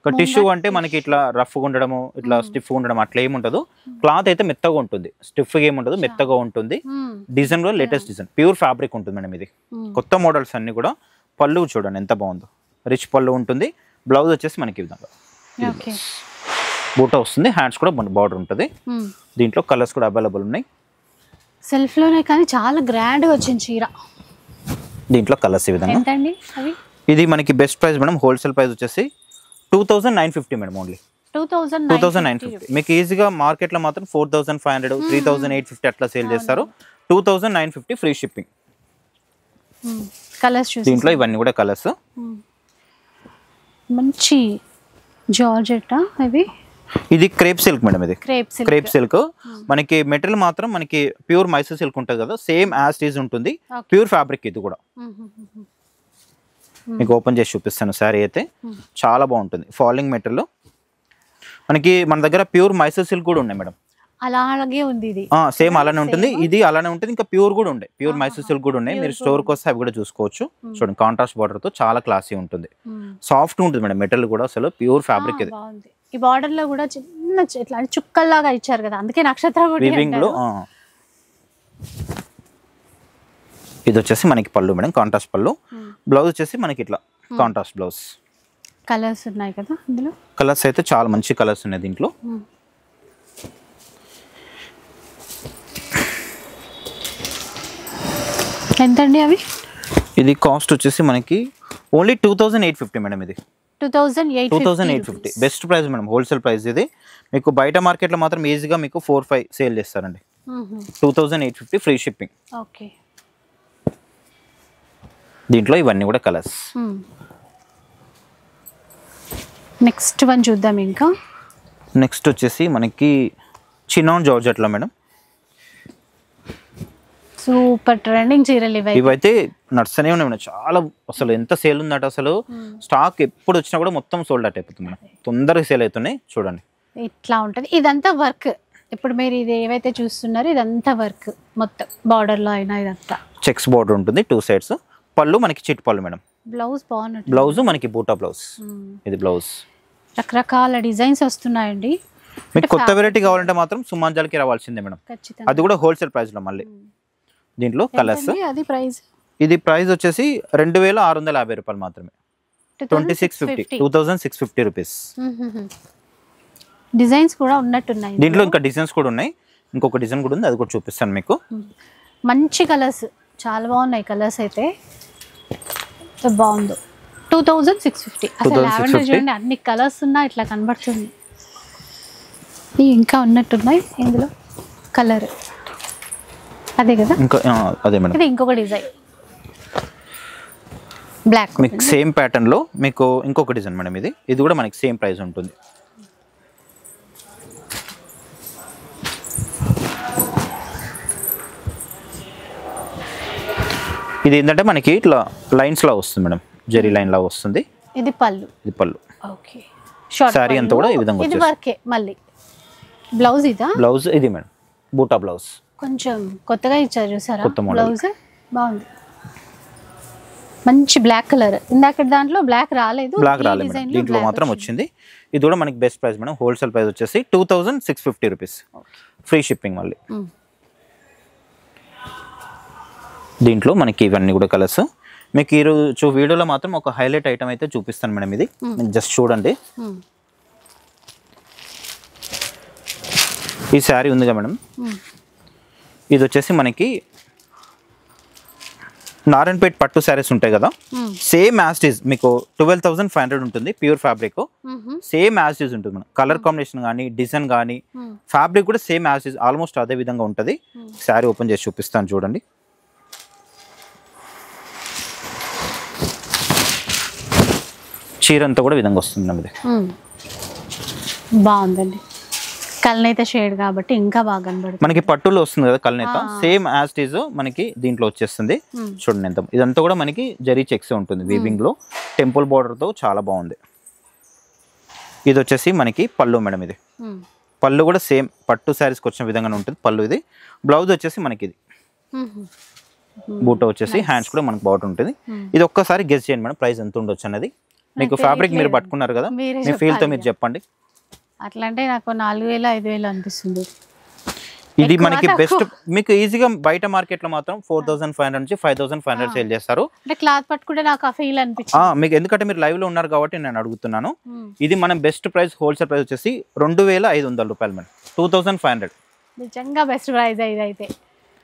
టిష్యూ అంటే మనకి ఇట్లా రఫ్గా ఉండడము, ఇట్లా స్టిఫ్గా ఉండడం అట్లా ఏముండదు. క్లాత్ అయితే మెత్తగా ఉంటుంది, స్టిఫ్గా ఏముండదు, మెత్తగా ఉంటుంది. డిజైన్ కూడా లేటెస్ట్ డిజైన్, ప్యూర్ ఫ్యాబ్రిక్ ఉంటుంది మేడం. ఇది కొత్త మోడల్స్ అన్ని కూడా. పళ్ళు చూడండి ఎంత బాగుందో, రిచ్ పళ్ళు ఉంటుంది. బ్లౌజ్ వచ్చేసి మనకి ఈ విధంగా బూటా వస్తుంది. హ్యాండ్స్ కూడా బార్డర్ ఉంటుంది. దీంట్లో కలర్స్ కూడా అవైలబుల్ ఉన్నాయి. సెల్ఫ్ లోనే కానీ చాలా గ్రాండ్ గా వచ్చింది చీర. దీంట్లో కలర్స్ ఈ విధంగా. ఇది మనకి best price madam. Wholesale price వచ్చేసి 2950 మేడం. ఓన్లీ 2950. మీకు ఈజీగా మార్కెట్ లో మాత్రం 4500, 3850 అట్లా సేల్ చేస్తారు. 2950 ఫ్రీ షిప్పింగ్. కలర్స్ దీంట్లో ఇవన్నీ కూడా కలర్స్. మంచి జార్జెట్ ఇవి. ఇది క్రేప్ సిల్క్ మేడం. ఇది క్రేప్ సిల్క్. మనకి మెటీరియల్ మాత్రం మనకి ప్యూర్ మైసూర్ సిల్క్ ఉంటుంది కదా, సేమ్ యాజ్ ఇట్ ఈజ్ ఉంటుంది. ప్యూర్ ఫ్యాబ్రిక్ ఇది కూడా. మీకు ఓపెన్ చేసి చూపిస్తాను. శారీ అయితే చాలా బాగుంటుంది. Falling material. మనకి మన దగ్గర ప్యూర్ మైసూర్ సిల్క్ కూడా ఉన్నాయి మేడం. అలాగే ఉంది. ఇది సేమ్ అలానే ఉంటుంది. ఇది అలానే ఉంటుంది. ఇంకా ప్యూర్ కూడా ఉన్నాయి, ప్యూర్ మైసూర్ సిల్క్ కూడా ఉన్నాయి. మీరు స్టోర్ కోసం అవి కూడా చూసుకోవచ్చు. చూడండి కాంట్రాస్ట్ బార్డర్ తో చాలా క్లాసీ ఉంటుంది. సాఫ్ట్ ఉంటుంది మేడం మెటీరియల్ కూడా. అసలు ప్యూర్ ఫ్యాబ్రిక్ ఇది. ఈ బార్డర్ లో కూడా చిన్న ఇట్లా చుక్కల్లాగా ఇచ్చారు కదా, అందుకే నక్షత్రం వీవింగ్ లో. ఇది వచ్చేసి మనకి పళ్ళు మేడం, కాంట్రాస్ట్ పళ్ళు. బ్లౌజ్ వచ్చేసి మనకి ఇట్లా కాంట్రాస్ట్ బ్లౌజ్. కలర్స్ ఉన్నాయి కదా ఇందులో. కలర్స్ అయితే చాలా మంచి కలర్స్ ఉన్నాయి దీంట్లో. ఎంతండి అవి? ఇది కాస్ట్ వచ్చేసి మనకి ఓన్లీ 2850 మేడం. ఇది 2850 best price madam. Wholesale price ఇది. మీకు బయట మార్కెట్లో మాత్రం ఈజీగా మీకు 4-5 సేల్ చేస్తారండి. 2850 ఫ్రీ షిప్పింగ్. ఓకే. దీంట్లో ఇవన్నీ కూడా కలర్స్. నెక్స్ట్ వన్ చూద్దాం. ఇంకా నెక్స్ట్ వచ్చేసి మనకి చినాన్ జార్జెట్లో మేడం. సూపర్ ట్రెండింగ్ చీరలు ఇవైతే నడుస్తూనే ఉన్నాయి మేడం. చాలా అసలు ఎంత సేల్ ఉందట. అసలు స్టాక్ ఎప్పుడు వచ్చినా కూడా మొత్తం సోల్డ్ అవుట్ అయిపోతుంది మేడం. తొందరగా సేల్ అవుతున్నాయి. చూడండి ఇట్లా ఉంటుంది. ఇదంతా వర్క్. ఇప్పుడు మీరు ఇది ఏవైతే చూస్తున్నారో ఇదంతా వర్క్ మొత్తం. బార్డర్ లో అయినా ఇదంతా చెక్స్ బార్డర్ ఉంటుంది 2 సైడ్స్. పళ్ళు మనకి చిట్ పళ్ళు మేడం. బ్లౌజ్ బాగుంది. బ్లౌజ్ మనకి బూటా బ్లౌజ్. ఇది బ్లౌజ్. రకరకాల డిజైన్స్ వస్తున్నాయండి. మీకు కొత్త వెరైటీ కావాలంటే మాత్రం సుమాంజల్కి రావాల్సిందే మేడం. అది కూడా హోల్సేల్ ప్రైస్ లో. మళ్ళీ దీంట్లో కలర్స్. ఇది ప్రైస్ వచ్చేసి 2650 రూపాయలు మాత్రమే. 2650 రూపీస్. డిజైన్స్ కూడా ఉన్నట్టున్నాయి దీంట్లో. ఇంకా డిజైన్స్ కూడా ఉన్నాయి. ఇంకొక డిజైన్ కూడా ఉంది, అది కూడా చూపిస్తాను మీకు. మంచి కలర్స్, చాలా బాగున్నాయి కలర్స్ అయితే. బాగుంది. 2650. అసలు లావెండర్ చూడండి, అన్ని కలర్స్ ఉన్నా ఇట్లా కనబడుతుంది. ఇంకా ఉన్నట్టున్నాయి ఇందులో కలర్. అదే కదా. ఇంకా అదే మేడం. ఇది ఇంకొక డిజైన్ బ్లాక్. మీకు సేమ్ ప్యాటర్న్ లో మీకు ఇంకొక డిజైన్ మేడం. ఇది కూడా మనకి సేమ్ ప్రైస్ ఉంటుంది. ఇది ఏంటంటే మనకి ఇట్లా లైన్స్ లా వస్తుంది మేడం. జెరీ లైన్ లా వస్తుంది. ఇది పళ్ళు. ఇది పళ్ళు. ఓకే. షార్ట్ సారీ అంతా కూడా ఈ విధంగా ఇది వర్కే. మళ్ళీ బ్లౌజ్ ఇదా? బ్లౌజ్ ఇది మేడం, బూటా బ్లౌజ్. కొంచెం కొత్తగా ఇచ్చారు చూసారా బ్లౌజ్, బాగుంది. మంచి బ్లాక్ కలర్. ఇందాక దాంట్లో బ్లాక్ రాలేదు, దీంట్లో మాత్రం వచ్చింది. ఇది కూడా మనకి best price madam. Wholesale price వచ్చేసి 2650 రూపీస్, ఫ్రీ షిప్పింగ్. మళ్ళీ దీంట్లో మనకి ఇవన్నీ కూడా కలర్స్. మీకు ఈరోజు వీడియోలో మాత్రం ఒక హైలైట్ ఐటమ్ అయితే చూపిస్తాను మేడం. ఇది జస్ట్ చూడండి. ఈ శారీ ఉందిగా మేడం, ఇది వచ్చేసి మనకి నారాయణపేట్ పట్టు శారీస్ ఉంటాయి కదా, సేమ్ యాస్టీజ్ మీకు 12,500 ఉంటుంది. ప్యూర్ ఫ్యాబ్రిక్, సేమ్ యాస్టీజ్ ఉంటుంది మేడం. కలర్ కాంబినేషన్ కానీ డిజైన్ కానీ ఫ్యాబ్రిక్ కూడా సేమ్ యాస్టీజ్, ఆల్మోస్ట్ అదే విధంగా ఉంటుంది. శారీ ఓపెన్ చేసి చూపిస్తాను చూడండి. చీర అంతా కూడా విధంగా వస్తుంది. ఇది బాగుందండి. కల్నేత షేడ్ కాబట్టి ఇంకా బాగా కనబడుతుంది. మనకి పట్టులో వస్తుంది కదా కల్నేత, సేమ్ యాజ్ ఇట్ ఈజ్ మనకి దీంట్లో వచ్చేస్తుంది. చూడండి ఎంత, ఇదంతా కూడా మనకి జరీ చెక్స్ ఉంటుంది వీవింగ్ లో, టెంపుల్ బార్డర్ తో చాలా బాగుంది. ఇది వచ్చేసి మనకి పళ్ళు మేడం. ఇది పళ్ళు కూడా సేమ్ పట్టు శారీస్కి వచ్చిన విధంగానే ఉంటుంది పళ్ళు. ఇది బ్లౌజ్ వచ్చేసి మనకి ఇది బూట వచ్చేసి, హ్యాండ్స్ కూడా మనకి బార్డర్ ఉంటుంది. ఇది ఒక్కసారి గెస్ చేయండి మేడం, ప్రైస్ ఎంత ఉండొచ్చు అన్నది. మీకు ఫ్యాబ్రిక్ మీరు పట్టుకున్నారు కదా, మీ ఫీల్ తో మీరు చెప్పండి. అట్లా అంటే నాకు 4000 5000 అనిపిస్తుంది. ఇది మనకి బెస్ట్. మీకు ఈజీగా బయట మార్కెట్ లో మాత్రం 4500 నుంచి 5500 సేల్ చేస్తారు. అంటే క్లాత్ పట్టుకుంటే నాకు ఆ ఫీల్ అనిపించింది మీకు, ఎందుకంటే మీరు లైవ్ లో ఉన్నారు కాబట్టి నేను అడుగుతున్నాను. ఇది మనం బెస్ట్ ప్రైస్, హోల్సేల్ ప్రైస్ వచ్చేసి 2500 రూపాయలు మేడం, 2500. నిజంగా బెస్ట్ ప్రైస్ అయితే.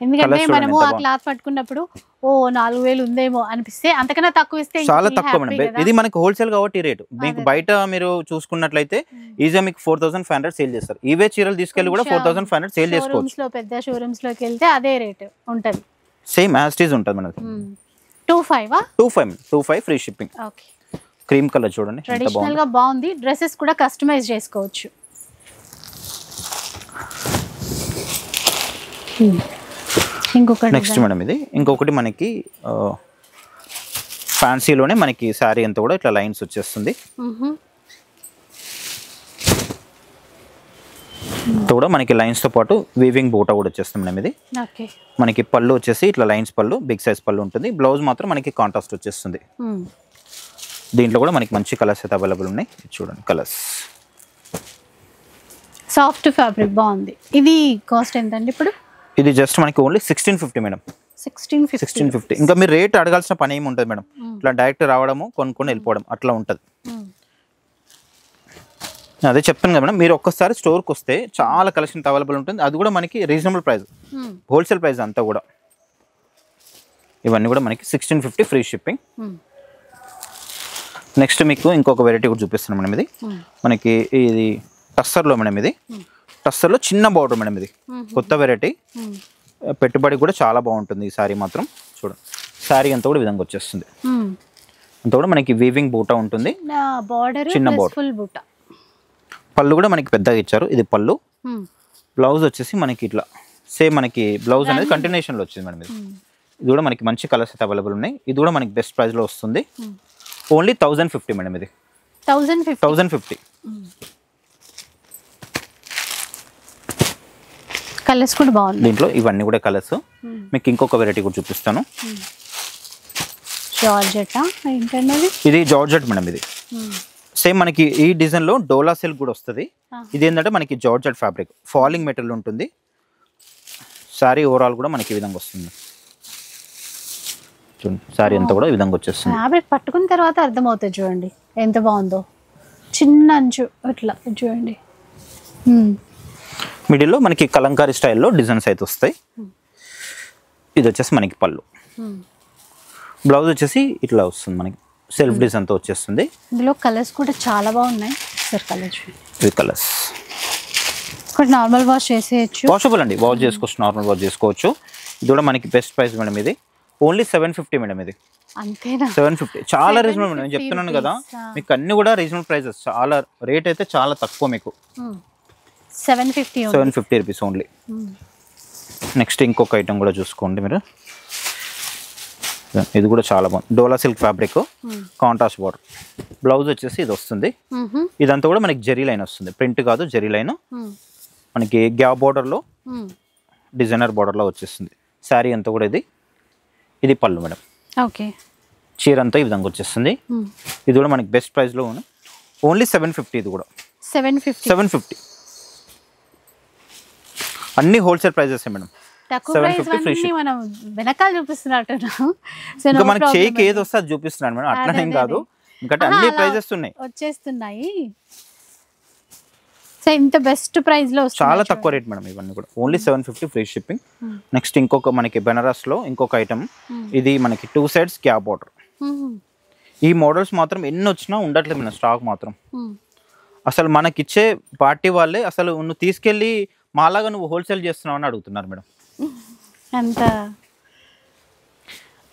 ఎందుకంటే మనము ఆ క్లాత్ పట్టుకున్నప్పుడు 4000 ఉందేమో అనిపిస్తే, అంతకన్నా తక్కువ ఇస్తే చాలా తక్కువ మేడం. ఇది మనకి హోల్సేల్ కాబట్టి రేటు. మీకు బయట మీరు చూసుకున్నట్లయితే ఈజీగా మీకు 4500 సేల్ చేస్తారు. ఇవే చీరలు తీసుకెళ్లి కూడా 4500 సేల్ చేసుకోవచ్చు. పెద్ద షోరూమ్స్ లోకి వెళ్తే అదే రేట్ ఉంటది, సేమ్ యాస్టీజ్ ఉంటుంది మనకి. 25 ఫ్రీ షిప్పింగ్. క్రీమ్ కలర్ చూడండి, ట్రెడిషనల్ గా బాగుంది. డ్రెస్సెస్ కూడా కస్టమైజ్ చేసుకోవచ్చు. నెక్స్ట్ మేడం ఇది ఇంకొకటి మనకి ఫ్యాన్సీలోనే మనకి శారీ అంతా కూడా ఇట్లా లైన్స్ వచ్చేస్తుంది. కూడా మనకి లైన్స్ తో పాటు వీవింగ్ బూటా కూడా వచ్చేస్తుంది మేడం. ఇది మనకి పళ్ళు వచ్చేసి ఇట్లా లైన్స్ పళ్ళు, బిగ్ సైజ్ పళ్ళు ఉంటుంది. బ్లౌజ్ మాత్రం మనకి కాంట్రాస్ట్ వచ్చేస్తుంది. దీంట్లో కూడా మనకి మంచి కలర్స్ అయితే అవైలబుల్ ఉన్నాయి. చూడండి కలర్స్, సాఫ్ట్ ఫ్యాబ్రిక్ బాగుంది. ఇది కాస్ట్ ఎంత అండి ఇప్పుడు? ఇది జస్ట్ మనకి ఓన్లీ 1650 మేడం. 1650. ఇంకా మీరు రేట్ అడగాల్సిన పని ఏమి ఉంటుంది మేడం. ఇట్లా డైరెక్ట్ రావడము, కొనుక్కొని వెళ్ళిపోవడం అట్లా ఉంటుంది. అదే చెప్తాను కదా మేడం, మీరు ఒక్కసారి స్టోర్కి వస్తే చాలా కలెక్షన్ అవైలబుల్ ఉంటుంది. అది కూడా మనకి రీజనబుల్ ప్రైస్, హోల్సేల్ ప్రైస్ అంతా కూడా. ఇవన్నీ కూడా మనకి 1650 ఫ్రీ షిప్పింగ్. నెక్స్ట్ మీకు ఇంకొక వెరైటీ కూడా చూపిస్తాను మేడం. ఇది మనకి ఇది టస్సర్లో మేడం. ఇది టస్సర్లో చిన్న బార్డర్ మేడం. ఇది కొత్త వెరైటీ, పెట్టుబడి కూడా చాలా బాగుంటుంది. ఈ సారీ మాత్రం చూడండి, సారీ అంతా కూడా విధంగా వచ్చేస్తుంది. అంతా కూడా మనకి వీవింగ్ బూటా ఉంటుంది, చిన్న బార్డర్. పళ్ళు కూడా మనకి పెద్దగా ఇచ్చారు. ఇది పళ్ళు. బ్లౌజ్ వచ్చేసి మనకి ఇట్లా సేమ్, మనకి బ్లౌజ్ అనేది కంటిన్యూషన్ లో వచ్చింది మేడం. ఇది కూడా మనకి మంచి కలర్స్ అయితే అవైలబుల్ ఉన్నాయి. ఇది కూడా మనకి బెస్ట్ ప్రైస్ లో వస్తుంది. Only 1050 madam. ఇది 1050. కలర్స్ కూడా బాగుంది దీంట్లో. ఇవన్నీ కూడా కలర్స్. మీకు ఇంకొక వెరైటీ కూడా చూపిస్తాను. ఇది జార్జెట్ మేడం. ఇది సేమ్ మనకి ఈ డిజైన్ లో డోలా సిల్క్ కూడా వస్తుంది. ఇది ఏంటంటే మనకి జార్జెట్ ఫ్యాబ్రిక్, ఫాలింగ్ మెటీరియల్ ఉంటుంది. సారీ ఓవరాల్ కూడా మనకి ఈ విధంగా వస్తుంది. చూడండి సారీ అంతా కూడా ఈ విధంగా వచ్చేస్తుంది. ఫ్యాబ్రిక్ పట్టుకున్న తర్వాత అర్థమవుతుంది చూడండి ఎంత బాగుందో. చిన్న అంచు అట్లా చూడండి. మిడిల్లో మనకి కలంకారీ స్టైల్లో డిజైన్స్ అయితే వస్తాయి. ఇది వచ్చేసి మనకి పళ్ళు. బ్లౌజ్ వచ్చేసి ఇట్లా వస్తుంది, మనకి సెల్ఫ్ డిజైన్తో వచ్చేస్తుంది. ఇందులో కలర్స్ కూడా చాలా బాగున్నాయి సార్. కలర్స్ ఇది కలర్స్ నార్మల్ వాష్ చేసేయచ్చు, వాషబుల్ అండి. వాష్ చేసుకోవచ్చు, నార్మల్ వాష్ చేసుకోవచ్చు. ఇది కూడా మనకి బెస్ట్ ప్రైస్ మేడం. ఇది ఓన్లీ 750 మేడం. ఇది అంతేనా? 750 చాలా రీజనబుల్ మేడం. నేను చెప్తున్నాను కదా మీకు అన్ని కూడా రీజనబుల్ ప్రైసెస్. చాలా రేట్ అయితే చాలా తక్కువ మీకు. 750 రూపీస్ ఓన్లీ. నెక్స్ట్ ఇంకొక ఐటమ్ కూడా చూసుకోండి మీరు. ఇది కూడా చాలా బాగుంది, Dola silk fabric, contrast border. Blouse వచ్చేసి ఇది వస్తుంది. ఇదంతా కూడా మనకి జరీ లైన్ వస్తుంది, ప్రింట్ కాదు జరీ లైన్. మనకి గ్యాప్ బార్డర్లో డిజైనర్ బార్డర్లో వచ్చేస్తుంది. శారీ అంతా కూడా ఇది పళ్ళు మేడం. ఓకే, చీర అంతా ఈ విధంగా వచ్చేస్తుంది. ఇది కూడా మనకి బెస్ట్ ప్రైస్లో ఉంది, ఓన్లీ 750. ఇది కూడా 750. అన్ని హోల్సేల్ ప్రైజెస్ మేడం. 750 మనం వెనకాల చూపిస్తున్నట్టున్నాం. ఇంకా మనకి చేయికి ఏది వస్తే అది చూపిస్తున్నాను మేడం, అట్లనేం కాదు, ఎందుకంటే అన్ని ప్రైజెస్ వచ్చేస్తున్నాయి. సో ఇంత బెస్ట్ ప్రైస్ లో చాలా తక్కువ రేట్ మేడం. ఇవన్నీ కూడా ఓన్లీ 750 ఫ్రీ షిప్పింగ్. నెక్స్ట్ ఇంకొక మనకి బెనారస్ లో ఇంకొక ఐటమ్, ఇది మనకి 2 సైడ్స్ క్యాప్ బార్డర్. ఈ మోడల్స్ మాత్రం ఎన్ని వచ్చినా ఉండట్లేదు మేడం, స్టాక్ మాత్రం. అసలు మనకిచ్చే పార్టీ వాళ్ళే అసలు నువ్వు తీసుకెళ్ళి మాలాగా నువ్వు హోల్సేల్ చేస్తున్నావు అని అడుగుతున్నారు మేడం. అంత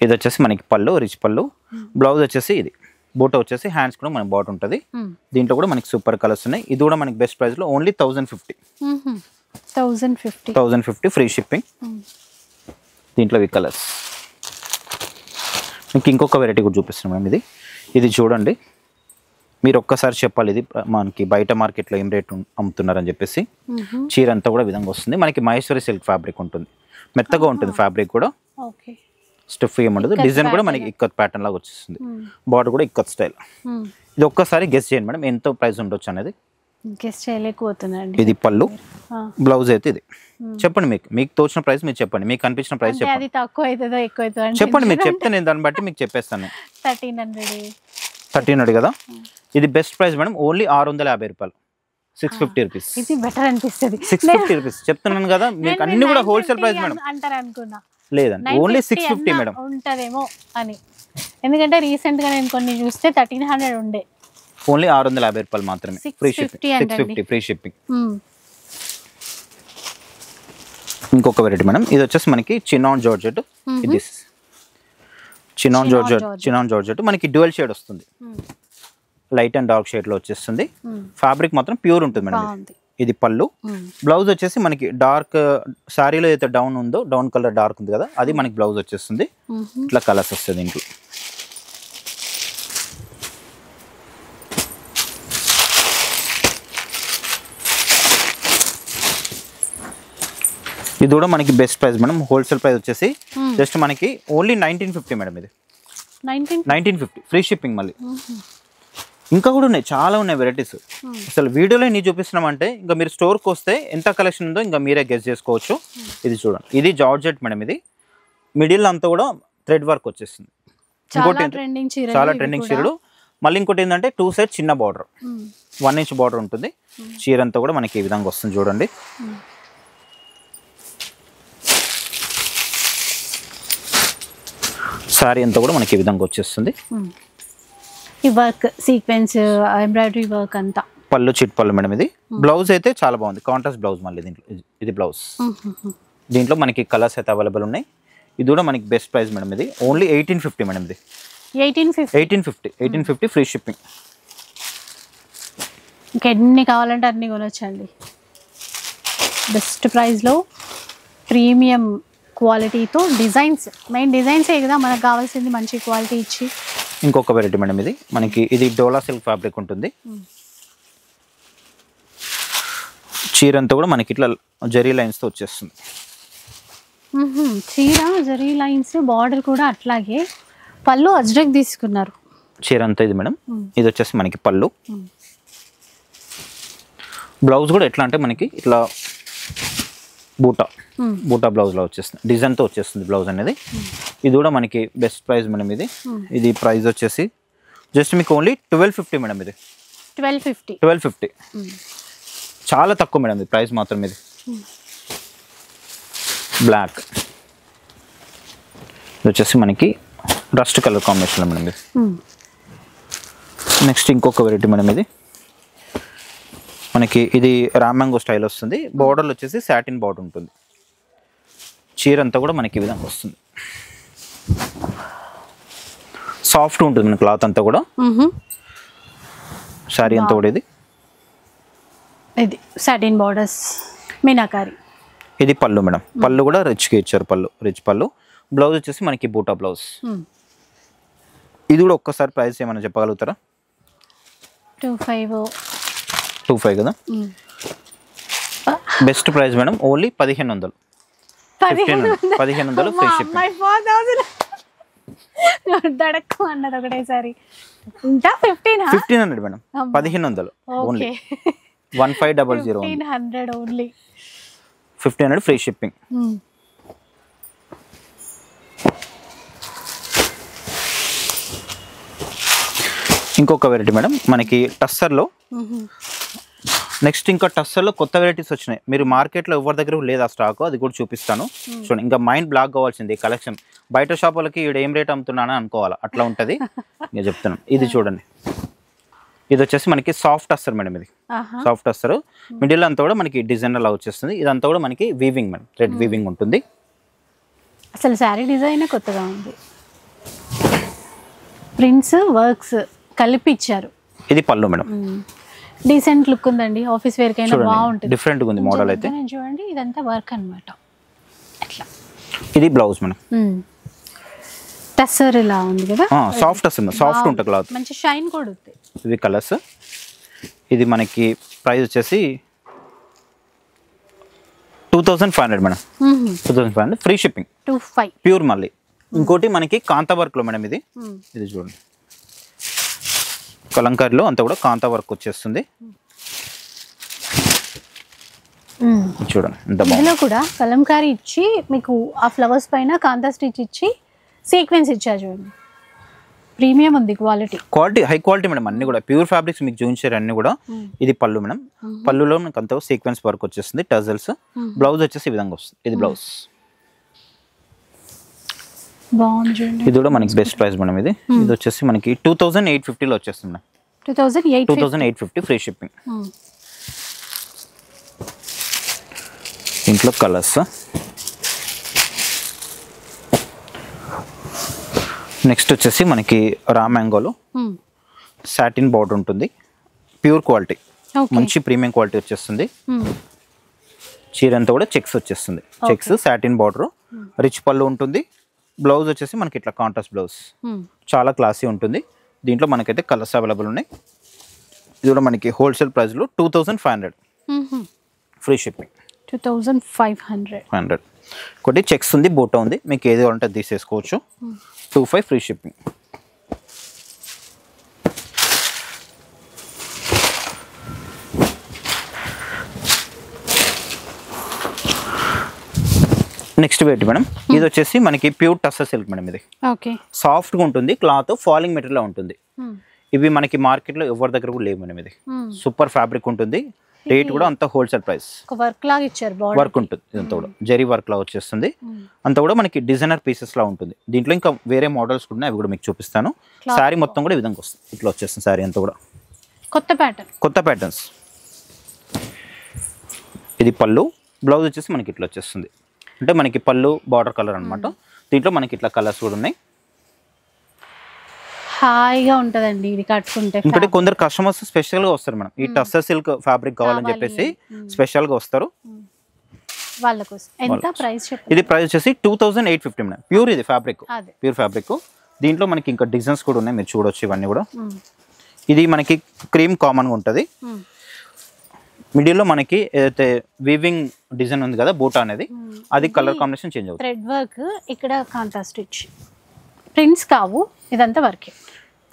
ఇది వచ్చేసి మనకి పళ్ళు, రిచ్ పళ్ళు. బ్లౌజ్ వచ్చేసి ఇది బూటా వచ్చేసి, హ్యాండ్స్ కూడా మనకి బాట్ ఉంటుంది. దీంట్లో కూడా మనకి సూపర్ కలర్స్ ఉన్నాయి. ఇది కూడా మనకి బెస్ట్ ప్రైస్ లో ఓన్లీ 1050 ఫ్రీ షిప్పింగ్. దీంట్లో ఈ కలర్స్ ఇంకొక వెరైటీ కూడా చూపిస్తున్నాం మేడం. ఇది చూడండి, మీరు ఒక్కసారి చెప్పాలి ఇది మనకి బయట మార్కెట్లో ఏం రేట్ అమ్ముతున్నారని చెప్పేసి. చీర అంతా కూడా విధంగా వస్తుంది. మనకి మహేశ్వరి సిల్క్ ఫ్యాబ్రిక్ ఉంటుంది, మెత్తగా ఉంటుంది ఫ్యాబ్రిక్ కూడా, స్టిఫ్ ఏముండదు. డిజైన్ కూడా మనకి ఇక్కత్ ప్యాటర్న్ లాగా వచ్చేస్తుంది, బార్డర్ కూడా ఇక్కత్ స్టైల్. ఇది ఒక్కసారి గెస్ చేయండి మేడం ఎంత ప్రైస్ ఉండొచ్చు అనేది. గెస్ చేయలేకపోతున్నాండి. ఇది పళ్ళు, బ్లౌజ్ అయితే ఇది. చెప్పండి, మీకు తోచిన ప్రైస్ మీరు చెప్పండి, మీకు అనిపించిన ప్రైస్ చెప్పండి. చెప్పండి, మీరు చెప్తే నేను దాన్ని బట్టి మీకు చెప్పేస్తాను. 1300 కదా. ఇది బెస్ట్ ప్రైస్ మేడం, ఓన్లీ 650 రూపాయలు, 650 రూపీస్. ఇది బెటర్ అనిపిస్తుంది. 650 రూపీస్ చెప్తున్నాను కదా మీకు, అన్ని కూడా హోల్సేల్ ప్రైస్ మేడం. అంటారు అనుకున్నా, లేదండి ఓన్లీ 650 మేడం ఉంటదేమో అని. ఎందుకంటే రీసెంట్ గా నేను కొన్ని చూస్తే 1300 ఉండే. ఓన్లీ 650 రూపాయలు మాత్రమే, ఫ్రీ షిప్పింగ్. 650 free shipping. ఇంకొక వెరైటీ మేడం, ఇది వచ్చేసి మనకి చినాన్ జార్జెట్. ఇది చినాన్ జార్జెట్ మనకి డ్యూయల్ షేడ్ వస్తుంది, లైట్ అండ్ డార్క్ షేడ్ లో వచ్చేస్తుంది. ఫ్యాబ్రిక్ మాత్రం ప్యూర్ ఉంటుంది మేడం. ఇది పళ్ళు. బ్లౌజ్ వచ్చేసి మనకి డార్క్ శారీలో అయితే డౌన్ ఉందో, డౌన్ కలర్ డార్క్ ఉంది కదా, అది మనకి బ్లౌజ్ వచ్చేస్తుంది. ఇట్లా కలర్స్ వస్తుంది ఇంట్లో. ఇది కూడా మనకి best price madam, wholesale price వచ్చేసి జస్ట్ మనకి ఓన్లీ 1950 మేడం. ఇది 1950 ఫ్రీ షిప్పింగ్. మళ్ళీ ఇంకా కూడా ఉన్నాయి, చాలా ఉన్నాయి వెరైటీస్. అసలు వీడియోలో నీ చూపిస్తున్నామంటే ఇంకా మీరు స్టోర్కి వస్తే ఎంత కలెక్షన్ ఉందో ఇంకా మీరే గెస్ చేసుకోవచ్చు. ఇది చూడండి, ఇది జార్జెట్ మేడం. ఇది మిడిల్ అంతా కూడా థ్రెడ్ వర్క్ వచ్చేస్తుంది. ఇంకోటి చాలా ట్రెండింగ్ చీరలు. మళ్ళీ ఇంకోటి ఏంటంటే 2 సైడ్ చిన్న బార్డర్, 1 ఇంచ్ బార్డర్ ఉంటుంది. చీర అంతా కూడా మనకి ఈ విధంగా వస్తుంది చూడండి. శారీ అంతా కూడా మనకి ఈ విధంగా వచ్చేస్తుంది. ఈ వర్క్ సీక్వెన్స్, ఎంబ్రాయిడరీ వర్క్ అంతా. పళ్ళు చిట్ పళ్ళు మేడం. ఇది బ్లౌజ్ అయితే చాలా బాగుంది, కాంట్రాస్ట్ బ్లౌజ్. మళ్ళీ దీంట్లో ఇది బ్లౌజ్. దీంట్లో మనకి కలర్స్ అయితే అవైలబుల్ ఉన్నాయి. ఇది కూడా మనకి బెస్ట్ ప్రైస్ మేడం. ఇది ఓన్లీ 1850 మేడం. ఇది 1850 ఫ్రీ షిప్పింగ్. ఇంకా ఎన్ని కావాలంటే అన్ని కొనొచ్చండి. బెస్ట్ ప్రైస్లో ప్రీమియం క్వాలిటీతో డిజైన్స్, మెయిన్ డిజైన్సే కదా మనకు కావాల్సింది, మంచి క్వాలిటీ ఇచ్చి. ఇంకొక వెరైటీ మేడం, ఇది మనకి ఇది డోలా సిల్క్ ఫ్యాబ్రిక్ ఉంటుంది. చీర అంతా కూడా మనకి ఇట్లా జరీ లైన్స్తో వచ్చేస్తుంది. చీర జరీ లైన్స్, బార్డర్ కూడా అట్లాగే. పళ్ళు అజ్రక్ తీసుకున్నారు. చీర అంతా ఇది మేడం. ఇది వచ్చేసి మనకి పళ్ళు. బ్లౌజ్ కూడా ఎట్లా అంటే మనకి ఇట్లా బూటా బ్లౌజ్ లో వచ్చేస్తుంది, డిజైన్ తో వచ్చేస్తుంది బ్లౌజ్ అనేది. ఇది కూడా మనకి బెస్ట్ ప్రైస్ మేడం. ఇది ప్రైస్ వచ్చేసి జస్ట్ మీకు ఓన్లీ 1250 మేడం. ఇది 1250 చాలా తక్కువ మేడం. ఇది ప్రైస్ మాత్రం. ఇది బ్లాక్, ఇది వచ్చేసి మనకి రస్ట్ కలర్ కాంబినేషన్ మేడం. ఇది నెక్స్ట్ ఇంకొక వెరైటీ మేడం. ఇది మనకి ఇది రామ్యాంగో స్టైల్ వస్తుంది. బోర్డర్లు వచ్చేసి సాటిన్ బోర్డర్ ఉంటుంది. చీర అంతా కూడా మనకి ఈ విధంగా వస్తుంది. సాఫ్ట్ ఉంటుంది మన క్లాత్ అంతా కూడా. శారీ అంతా కూడా ఇది సాటిన్ బోర్డర్స్, మీనాకారి. ఇది పళ్ళు మేడం. పళ్ళు కూడా రిచ్గా ఇచ్చారు. రిచ్ పళ్ళు. బ్లౌజ్ వచ్చేసి మనకి బూటా బ్లౌజ్. ఇది కూడా ఒక్కసారి ప్రైస్ ఏమైనా చెప్పగలుగుతారా? 25 కదా. Best price madam, only 1500. 1500 free shipping. దడక్కు అన్నది ఒకటేసారి. ఇంకా 1500 madam, 1500 only. 1500 only. 1500 free shipping. ఇంకొక వెరైటీ మేడం మనకి టస్సర్లో. నెక్స్ట్ ఇంకా టస్సర్లో కొత్త వెరైటీస్ వచ్చినాయి. మీరు మార్కెట్లో ఎవరి దగ్గర లేదా స్టాక్, అది కూడా చూపిస్తాను చూడండి. ఇంకా మైండ్ బ్లాక్ కావాల్సింది కలెక్షన్. బయట షాపులకి ఈడ ఏం రేట్ అమ్ముతున్నాను అనుకోవాలా, అట్లా ఉంటుంది. నేను చెప్తున్నాను. ఇది చూడండి, ఇది వచ్చేసి మనకి సాఫ్ట్ టస్సర్ మేడం. ఇది సాఫ్ట్ టస్సర్. మిడిల్ అంతా కూడా మనకి డిజైన్ అలా వచ్చేస్తుంది. ఇదంతా కూడా మనకి వీవింగ్ మేడం, థ్రెడ్ వీవింగ్ ఉంటుంది. అసలు శారీ డిజైన్ కొత్తగా ఉంది. ప్రింట్స్ వర్క్స్ కలిపి ఇచ్చారు. ఇది పళ్ళు మేడం. డీసెంట్ లుక్ ఉందండి. ఆఫీస్ వేర్ కైనా బాగుంటుంది. డిఫరెంట్ గా ఉంది మోడల్ అయితే. చూడండి, ఇదంతా వర్క్ అన్నమాట. అట్లా. ఇది బ్లౌజ్ మేడం. టస్సర్ ఇలా ఉంది కదా. సాఫ్ట్ టస్సర్, సాఫ్ట్ ఉంటుంది క్లాత్. మంచి షైన్ కూడా ఉంది. ఇవి కలర్స్. ఇది మనకి ప్రైస్ వచ్చేసి 2500 మేడం. 2500 free shipping. 25 ప్యూర్ మళ్ళీ. ఇంకోటి మనకి కాంతా వర్క్ లో మేడం. ఇది ఇది చూడండి, కలంకారీలో అంతా కూడా కాంతా వర్క్ వచ్చేస్తుంది. చూడండి ఎంత బాగుంది. ఇందులో కూడా కలంకారీ ఇచ్చి మీకు ఆ ఫ్లవర్స్ పైన కాంతా స్టిచ్ ఇచ్చి సీక్వెన్స్ ఇచ్చారు. చూడండి, ప్రీమియం ఉంది క్వాలిటీ. High quality madam. అన్ని కూడా ప్యూర్ ఫ్యాబ్రిక్స్ మీకు చూపించారు అన్ని కూడా. ఇది పళ్ళు మేడం. పళ్ళులో మనకు అంతా సీక్వెన్స్ వర్క్ వచ్చేస్తుంది, టజల్స్. బ్లౌజ్ వచ్చేసి ఈ విధంగా వస్తుంది. ఇది బ్లౌజ్. బాగుంది. ఇది కూడా మనకి బెస్ట్ ప్రైస్ మేడం. ఇది ఇది వచ్చేసి మనకి 2850లో వచ్చేస్తుంది మేడం. 2850 free shipping. ఇంట్లో కలర్స్. నెక్స్ట్ వచ్చేసి మనకి రా మ్యాంగోలో సాటిన్ బార్డర్ ఉంటుంది. ప్యూర్ క్వాలిటీ, మంచి ప్రీమియం క్వాలిటీ వచ్చేస్తుంది. చీర అంతా కూడా చెక్స్ వచ్చేస్తుంది. చెక్స్, సాటిన్ బార్డర్, రిచ్ పళ్ళు ఉంటుంది. బ్లౌజ్ వచ్చేసి మనకి ఇట్లా కాంట్రాస్ట్ బ్లౌజ్. చాలా క్లాసీ ఉంటుంది. దీంట్లో మనకైతే కలర్స్ అవైలబుల్ ఉన్నాయి. ఇది కూడా మనకి హోల్సేల్ ప్రైస్లో 2500 ఫ్రీ షిప్పింగ్. 2500. ఒకటి చెక్స్ ఉంది, బూటా ఉంది. మీకు ఏది కావాలంటే తీసేసుకోవచ్చు. 25 free shipping. Next wait madam, ఇది వచ్చేసి మనకి ప్యూర్ టస్సర్ సిల్క్ మేడం. ఇది సాఫ్ట్గా ఉంటుంది, క్లాత్ ఫాలింగ్ మెటీరియల్ ఉంటుంది. ఇవి మనకి మార్కెట్లో ఎవరి దగ్గర కూడా లేవు మేడం. ఇది సూపర్ ఫ్యాబ్రిక్ ఉంటుంది. రేట్ కూడా అంత హోల్సేల్ ప్రైస్. వర్క్ లాగా ఇచ్చారు, వర్క్ ఉంటుంది. ఇదంతా కూడా జరీ వర్క్ లా వచ్చేస్తుంది. అంతా కూడా మనకి డిజైనర్ పీసెస్ లా ఉంటుంది. దీంట్లో ఇంకా వేరే మోడల్స్ కూడా ఉన్నాయి, అవి కూడా మీకు చూపిస్తాను. శారీ మొత్తం కూడా ఈ విధంగా వస్తుంది. ఇట్లా వచ్చేస్తుంది శారీ అంతా కూడా. కొత్త ప్యాటర్న్స్. ఇది పళ్ళు. బ్లౌజ్ వచ్చేసి మనకి ఇట్లా వచ్చేస్తుంది. అంటే మనకి పళ్ళు బార్డర్ కలర్ అనమాట. దీంట్లో మనకి ఇట్లా కలర్స్ కూడా ఉన్నాయి. హాయిగా ఉంటదండి ఇది కట్టుకుంటే. ఇంకోటి కొందరు కస్టమర్స్ స్పెషల్ గా వస్తారు మేడం. ఈ టస్సర్ సిల్క్ ఫ్యాబ్రిక్ కావాలని చెప్పేసి స్పెషల్ గా వస్తారు. వాళ్ళ కోసం ఎంత ప్రైస్ చెప్పండి? ఇది ప్రైస్ వచ్చేసి 2850 మేడం. ప్యూర్ ఇది ఫ్యాబ్రిక్, ప్యూర్ ఫ్యాబ్రిక్. దీంట్లో మనకి ఇంకా డిజైన్స్ కూడా ఉన్నాయి, మీరు చూడొచ్చు ఇవన్నీ కూడా. ఇది మనకి క్రీమ్ కామన్ గా ఉంటది. మిడిల్ లో మనకి ఏదైతే వీవింగ్ డిజైన్ ఉంది కదా, బూటా అనేది, అది కలర్ కాంబినేషన్ చేంజ్ అవుతుంది. థ్రెడ్ వర్క్, ఇక్కడ కాంట్రాస్ట్ స్టిచ్. ప్రింట్స్ కావు, ఇదంతా వర్క్.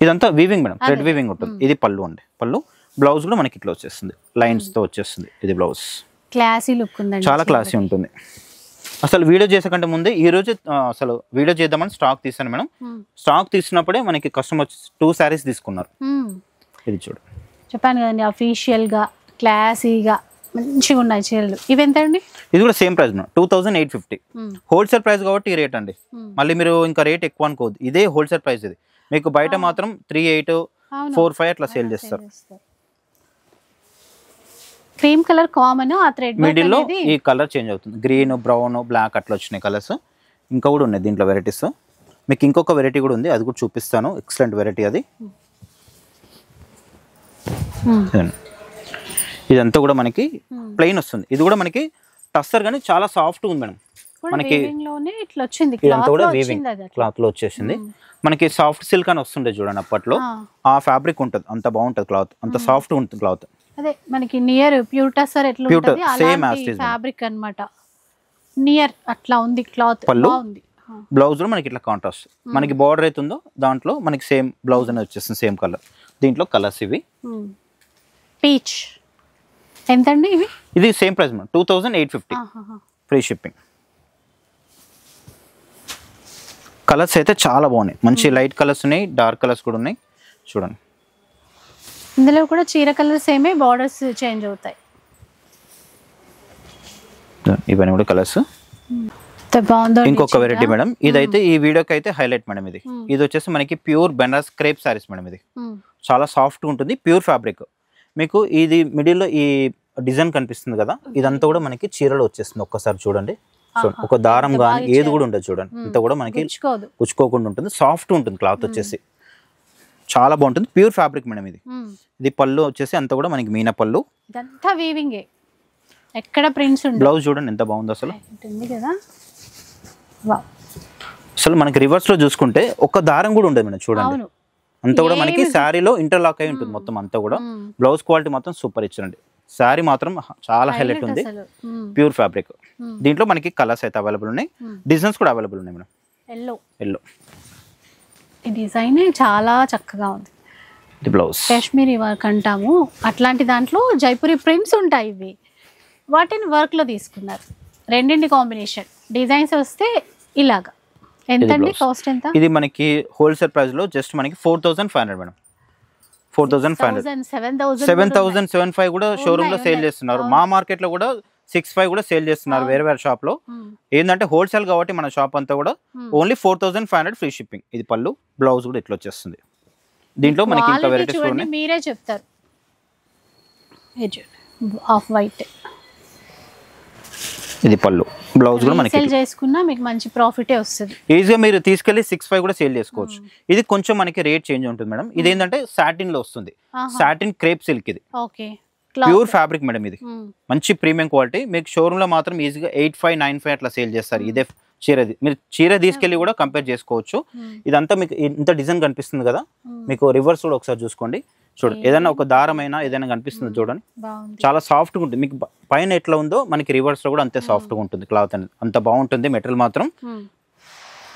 ఇదంతా వీవింగ్ మేడం, థ్రెడ్ వీవింగ్ ఉంటుంది. ఇది పళ్ళు అండి. పళ్ళు. బ్లౌజ్ కూడా మనకి ఇట్లా వచ్చేస్తుంది, లైన్స్ తో వచ్చేస్తుంది. ఇది బ్లౌజ్. క్లాసీ లుక్ ఉందండి, చాలా క్లాసీ ఉంటుంది. అసలు వీడియో చేసేకంటే ముందే ఈ రోజు అసలు వీడియో చేద్దామని స్టాక్ తీసాను మేడం. స్టాక్ తీసినప్పుడే మనకి కస్టమర్ 2 సారీస్ తీసుకున్నారు. ఇది చూడు, చెప్పాను కదండి, అఫీషియల్ గా క్లాసీగా మంచిగా ఉన్నాయి చీరలు. ఇవి ఎంత అండి? ఇది కూడా same price madam, 2850. Wholesale price కాబట్టి ఈ రేట్ అండి. మళ్ళీ మీరు ఇంకా రేట్ ఎక్కువ అనుకోవద్దు, ఇదే హోల్సేల్ ప్రైస్. ఇది మీకు బయట మాత్రం 38, 45 అట్లా సేల్ చేస్తారు. క్రీమ్ కలర్ కామన్, ఆ థ్రెడ్ మిడిల్ లో ఈ కలర్ చేంజ్ అవుతుంది. గ్రీన్, బ్రౌన్, బ్లాక్ అట్లా వచ్చినాయి కలర్స్. ఇంకా కూడా ఉన్నాయి దీంట్లో వెరైటీస్. మీకు ఇంకొక వెరైటీ కూడా ఉంది, అది కూడా చూపిస్తాను. ఎక్సలెంట్ వెరైటీ అది. ఇదంతా కూడా మనకి ప్లెయిన్ వస్తుంది. ఇది కూడా మనకి టస్సర్ కానీ చాలా సాఫ్ట్ ఉంది మేడం. మనకి ఇట్లా వచ్చింది, ఇదంతా కూడా వీవింగ్ క్లాత్ లో వచ్చేసింది. మనకి సాఫ్ట్ సిల్క్ అని వస్తుండే చూడండి అప్పట్లో, ఆ ఫ్యాబ్రిక్ ఉంటుంది, అంత బాగుంటది క్లాత్, అంత సాఫ్ట్ ఉంటుంది క్లాత్. అదే మనకి నియర్ ప్యూర్ టసర్ ఎట్లా ఉంటది అలాంటి ఫ్యాబ్రిక్ అన్నమాట. నియర్ అట్లా ఉంది క్లాత్, బాగుంది. బ్లౌజ్ లో మనకి ఇట్లా కాంట్రాస్ట్, మనకి బార్డర్ అయితే ఉందో దాంట్లో మనకి సేమ్ బ్లౌజ్ అనేది వచ్చేస్తుంది, సేమ్ కలర్. దీంట్లో కలర్స్ ఇవి. పీచ్ ఎంతండి ఇవి? ఇది same price madam, 2850 free shipping. Colours అయితే చాలా బాగున్నాయి, మంచి లైట్ కలర్స్ ఉన్నాయి, డార్క్ కలర్స్ కూడా ఉన్నాయి చూడండి. ఇందులో కూడా చీర కలర్స్ ఏమే, బార్డర్స్ చేంజ్ అవుతాయి. ఇవన్నీ కూడా కలర్స్. ఇంకొక వెరైటీ మేడం, ఇదైతే ఈ వీడియోకి అయితే హైలైట్ మేడం. ఇది వచ్చేసి మనకి pure Banaras crepe saris madam. ఇది చాలా సాఫ్ట్ ఉంటుంది, ప్యూర్ ఫ్యాబ్రిక్. మీకు ఇది మిడిల్ లో ఈ డిజైన్ కనిపిస్తుంది కదా, ఇదంతా కూడా మనకి చీరలో వచ్చేస్తుంది. ఒక్కసారి చూడండి, ఒక దారం కానీ ఏది కూడా ఉండదు చూడండి, ఇంత కూడా మనకి పుచ్చుకోకుండా ఉంటుంది, సాఫ్ట్ ఉంటుంది క్లాత్ వచ్చేసి, చాలా బాగుంటుంది, ప్యూర్ ఫ్యాబ్రిక్ మేడం. ఇది పళ్ళు వచ్చేసి అంతా కూడా మనకి మీనా పళ్ళు, ఇదంతా వీవింగ్, ఎక్కడ ప్రింట్స్ ఉండవు. బ్లౌజ్ చూడండి ఎంత బాగుంది అసలు కదా. అసలు మనకి రివర్స్ లో చూసుకుంటే ఒక దారం కూడా ఉండదు మేడం చూడండి, అంతా కూడా మనకి శారీలో ఇంటర్లాక్ అయి ఉంటుంది మొత్తం అంతా కూడా. బ్లౌజ్ క్వాలిటీ మాత్రం సూపర్ ఇచ్చారండి, శారీ మాత్రం చాలా హైలైట్ ఉంది, ప్యూర్ ఫ్యాబ్రిక్. దీంట్లో మనకి కలర్స్ అయితే అవైలబుల్ ఉన్నాయి, డిజైన్స్ కూడా అవైలబుల్ ఉన్నాయి మేడం. ఎల్లో ఈ డిజైన్ చాలా చక్కగా ఉంది. ఇది బ్లౌజ్ కాశ్మీరీ వర్క్ అంటాము, అట్లాంటి దాంట్లో జైపూరి ప్రింట్స్ ఉంటాయి. ఇవి వాటిని వర్క్ లో తీసుకున్నారు, రెండింటి కాంబినేషన్. డిజైన్స్ వస్తే ఇలాగా. ఎంతండి కాస్ట్ ఎంత? ఇది మనకి హోల్సేల్ ప్రైస్ లో జస్ట్ మనకి 4500 మేడం. 4500, 7075 కూడా షోరూమ్ లో సేల్ చేస్తున్నారు. మా మార్కెట్ లో కూడా 65 కూడా సేల్ చేస్తున్నారు వేరే వేరే షాప్ లో. ఏంటంటే హోల్సేల్ కాబట్టి మన షాప్ అంతా కూడా ఓన్లీ 4500 ఫ్రీ షిప్పింగ్. ఇది పళ్ళు, బ్లౌజ్ కూడా ఇట్లా వచ్చేస్తుంది. దీంట్లో మనకి ఇంకా వెరైటీస్ ఉన్నాయి, మీరే చెప్తారు. ఆఫ్ వైట్, ఇది పళ్ళు, బ్లౌజ్ కూడా మనకి సేల్ చేసుకున్నా మీకు మంచి ప్రాఫిటే వస్తుంది. ఈజీగా మీరు తీసుకెళ్లి 65 కూడా సేల్ చేసుకోవచ్చు. ఇది కొంచెం మనకి రేట్ చేంజ్ ఉంటుంది మేడం. ఇది ఏంటంటే సాటిన్ లో వస్తుంది, సాటిన్ క్రేప్ సిల్క్. ఇది ప్యూర్ ఫ్యాబ్రిక్ మేడం, ఇది మంచి ప్రీమియం క్వాలిటీ. మీకు షోరూమ్ లో మాత్రం ఈజీగా 8595 అట్లా సేల్ చేస్తారు. ఇదే చీరది, మీరు చీర తీసుకెళ్లి కూడా కంపేర్ చేసుకోవచ్చు. ఇదంతా మీకు ఇంత డిజైన్ కనిపిస్తుంది కదా, మీకు రివర్స్ కూడా ఒకసారి చూసుకోండి. చూడండి, ఏదైనా ఒక దారం అయినా ఏదైనా కనిపిస్తుంది చూడండి, చాలా సాఫ్ట్ గా ఉంటుంది. మీకు పైన ఎట్లా ఉందో మనకి రివర్స్ లో కూడా అంతే సాఫ్ట్ గా ఉంటుంది క్లాత్ అనేది, అంత బాగుంటుంది మెటీరియల్ మాత్రం.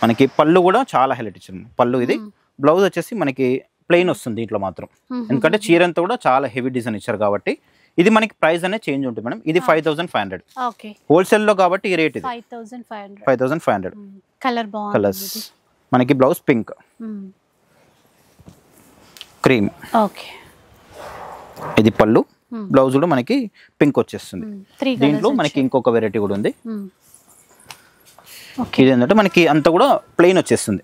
మనకి పళ్ళు కూడా చాలా హైలైట్ ఇచ్చింది పళ్ళు. ఇది బ్లౌజ్ వచ్చేసి మనకి ప్లెయిన్ వస్తుంది దీంట్లో మాత్రం, ఎందుకంటే చీర అంతా కూడా చాలా హెవీ డిజైన్ ఇచ్చారు కాబట్టి. ఇది మనకి ప్రైస్ అనేది చేంజ్ ఉంటుంది మేడం. ఇది 5500 హోల్సేల్ లో కాబట్టి ఈ రేట్. ఇది 5500. కలర్స్ మనకి బ్లౌజ్ పింక్, క్రీమ్, ఇది పళ్ళు, బ్లౌజ్ కూడా మనకి పింక్ వచ్చేస్తుంది. దీంట్లో మనకి ఇంకొక వెరైటీ కూడా ఉంది. ఇది ఏంటంటే మనకి అంతా కూడా ప్లెయిన్ వచ్చేస్తుంది,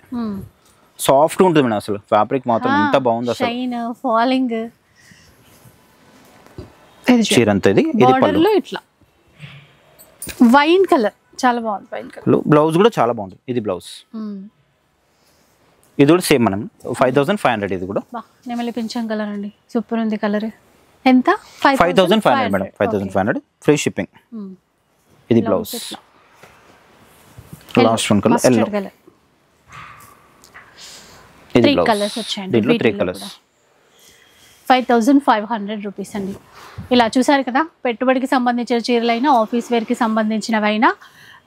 సాఫ్ట్ గా ఉంటుంది మేడం. అసలు ఫ్యాబ్రిక్ మాత్రం ఎంత బాగుంది అసలు, చీర అంతా. ఇది పళ్ళు, ఇట్లా వైన్ కలర్ చాలా బాగుంది, వైన్ కలర్. బ్లౌజ్ కూడా చాలా బాగుంది. ఇది బ్లౌజ్, ఇది కూడా సేమ్ మనం 5500. ఇది కూడా నెమలి పింఛం కలర్ అండి, సూపర్ ఉంది కలర్. ఎంత? 5500 మేడం, 5500 ఫ్రీ షిప్పింగ్. ఇది blouse, last one colour yellow. ఇది బ్లౌజ్, దీంట్లో 3 కలర్స్. 5500 రూపీస్ అండి. ఇలా చూసారు కదా, పెట్టుబడికి సంబంధించిన చీరలైనా, ఆఫీస్ వేర్కి సంబంధించినవైనా,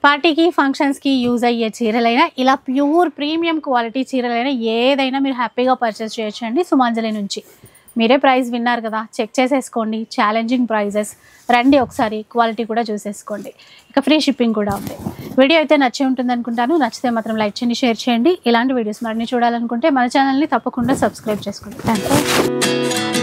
పార్టీకి ఫంక్షన్స్కి యూజ్ అయ్యే చీరలైనా, ఇలా ప్యూర్ ప్రీమియం క్వాలిటీ చీరలైనా ఏదైనా మీరు హ్యాపీగా పర్చేస్ చేయొచ్చండి సుమాంజలి నుంచి. మీరే ప్రైస్ విన్నారు కదా, చెక్ చేసేసుకోండి. ఛాలెంజింగ్ ప్రైజెస్, రండి ఒకసారి క్వాలిటీ కూడా చూసేసుకోండి. ఇక ఫ్రీ షిప్పింగ్ కూడా ఉంది. వీడియో అయితే నచ్చే ఉంటుంది అనుకుంటాను. నచ్చితే మాత్రం లైక్ చేయండి, షేర్ చేయండి. ఇలాంటి వీడియోస్ మరిన్ని చూడాలనుకుంటే మన ఛానల్ని తప్పకుండా సబ్స్క్రైబ్ చేసుకోండి. Thank you.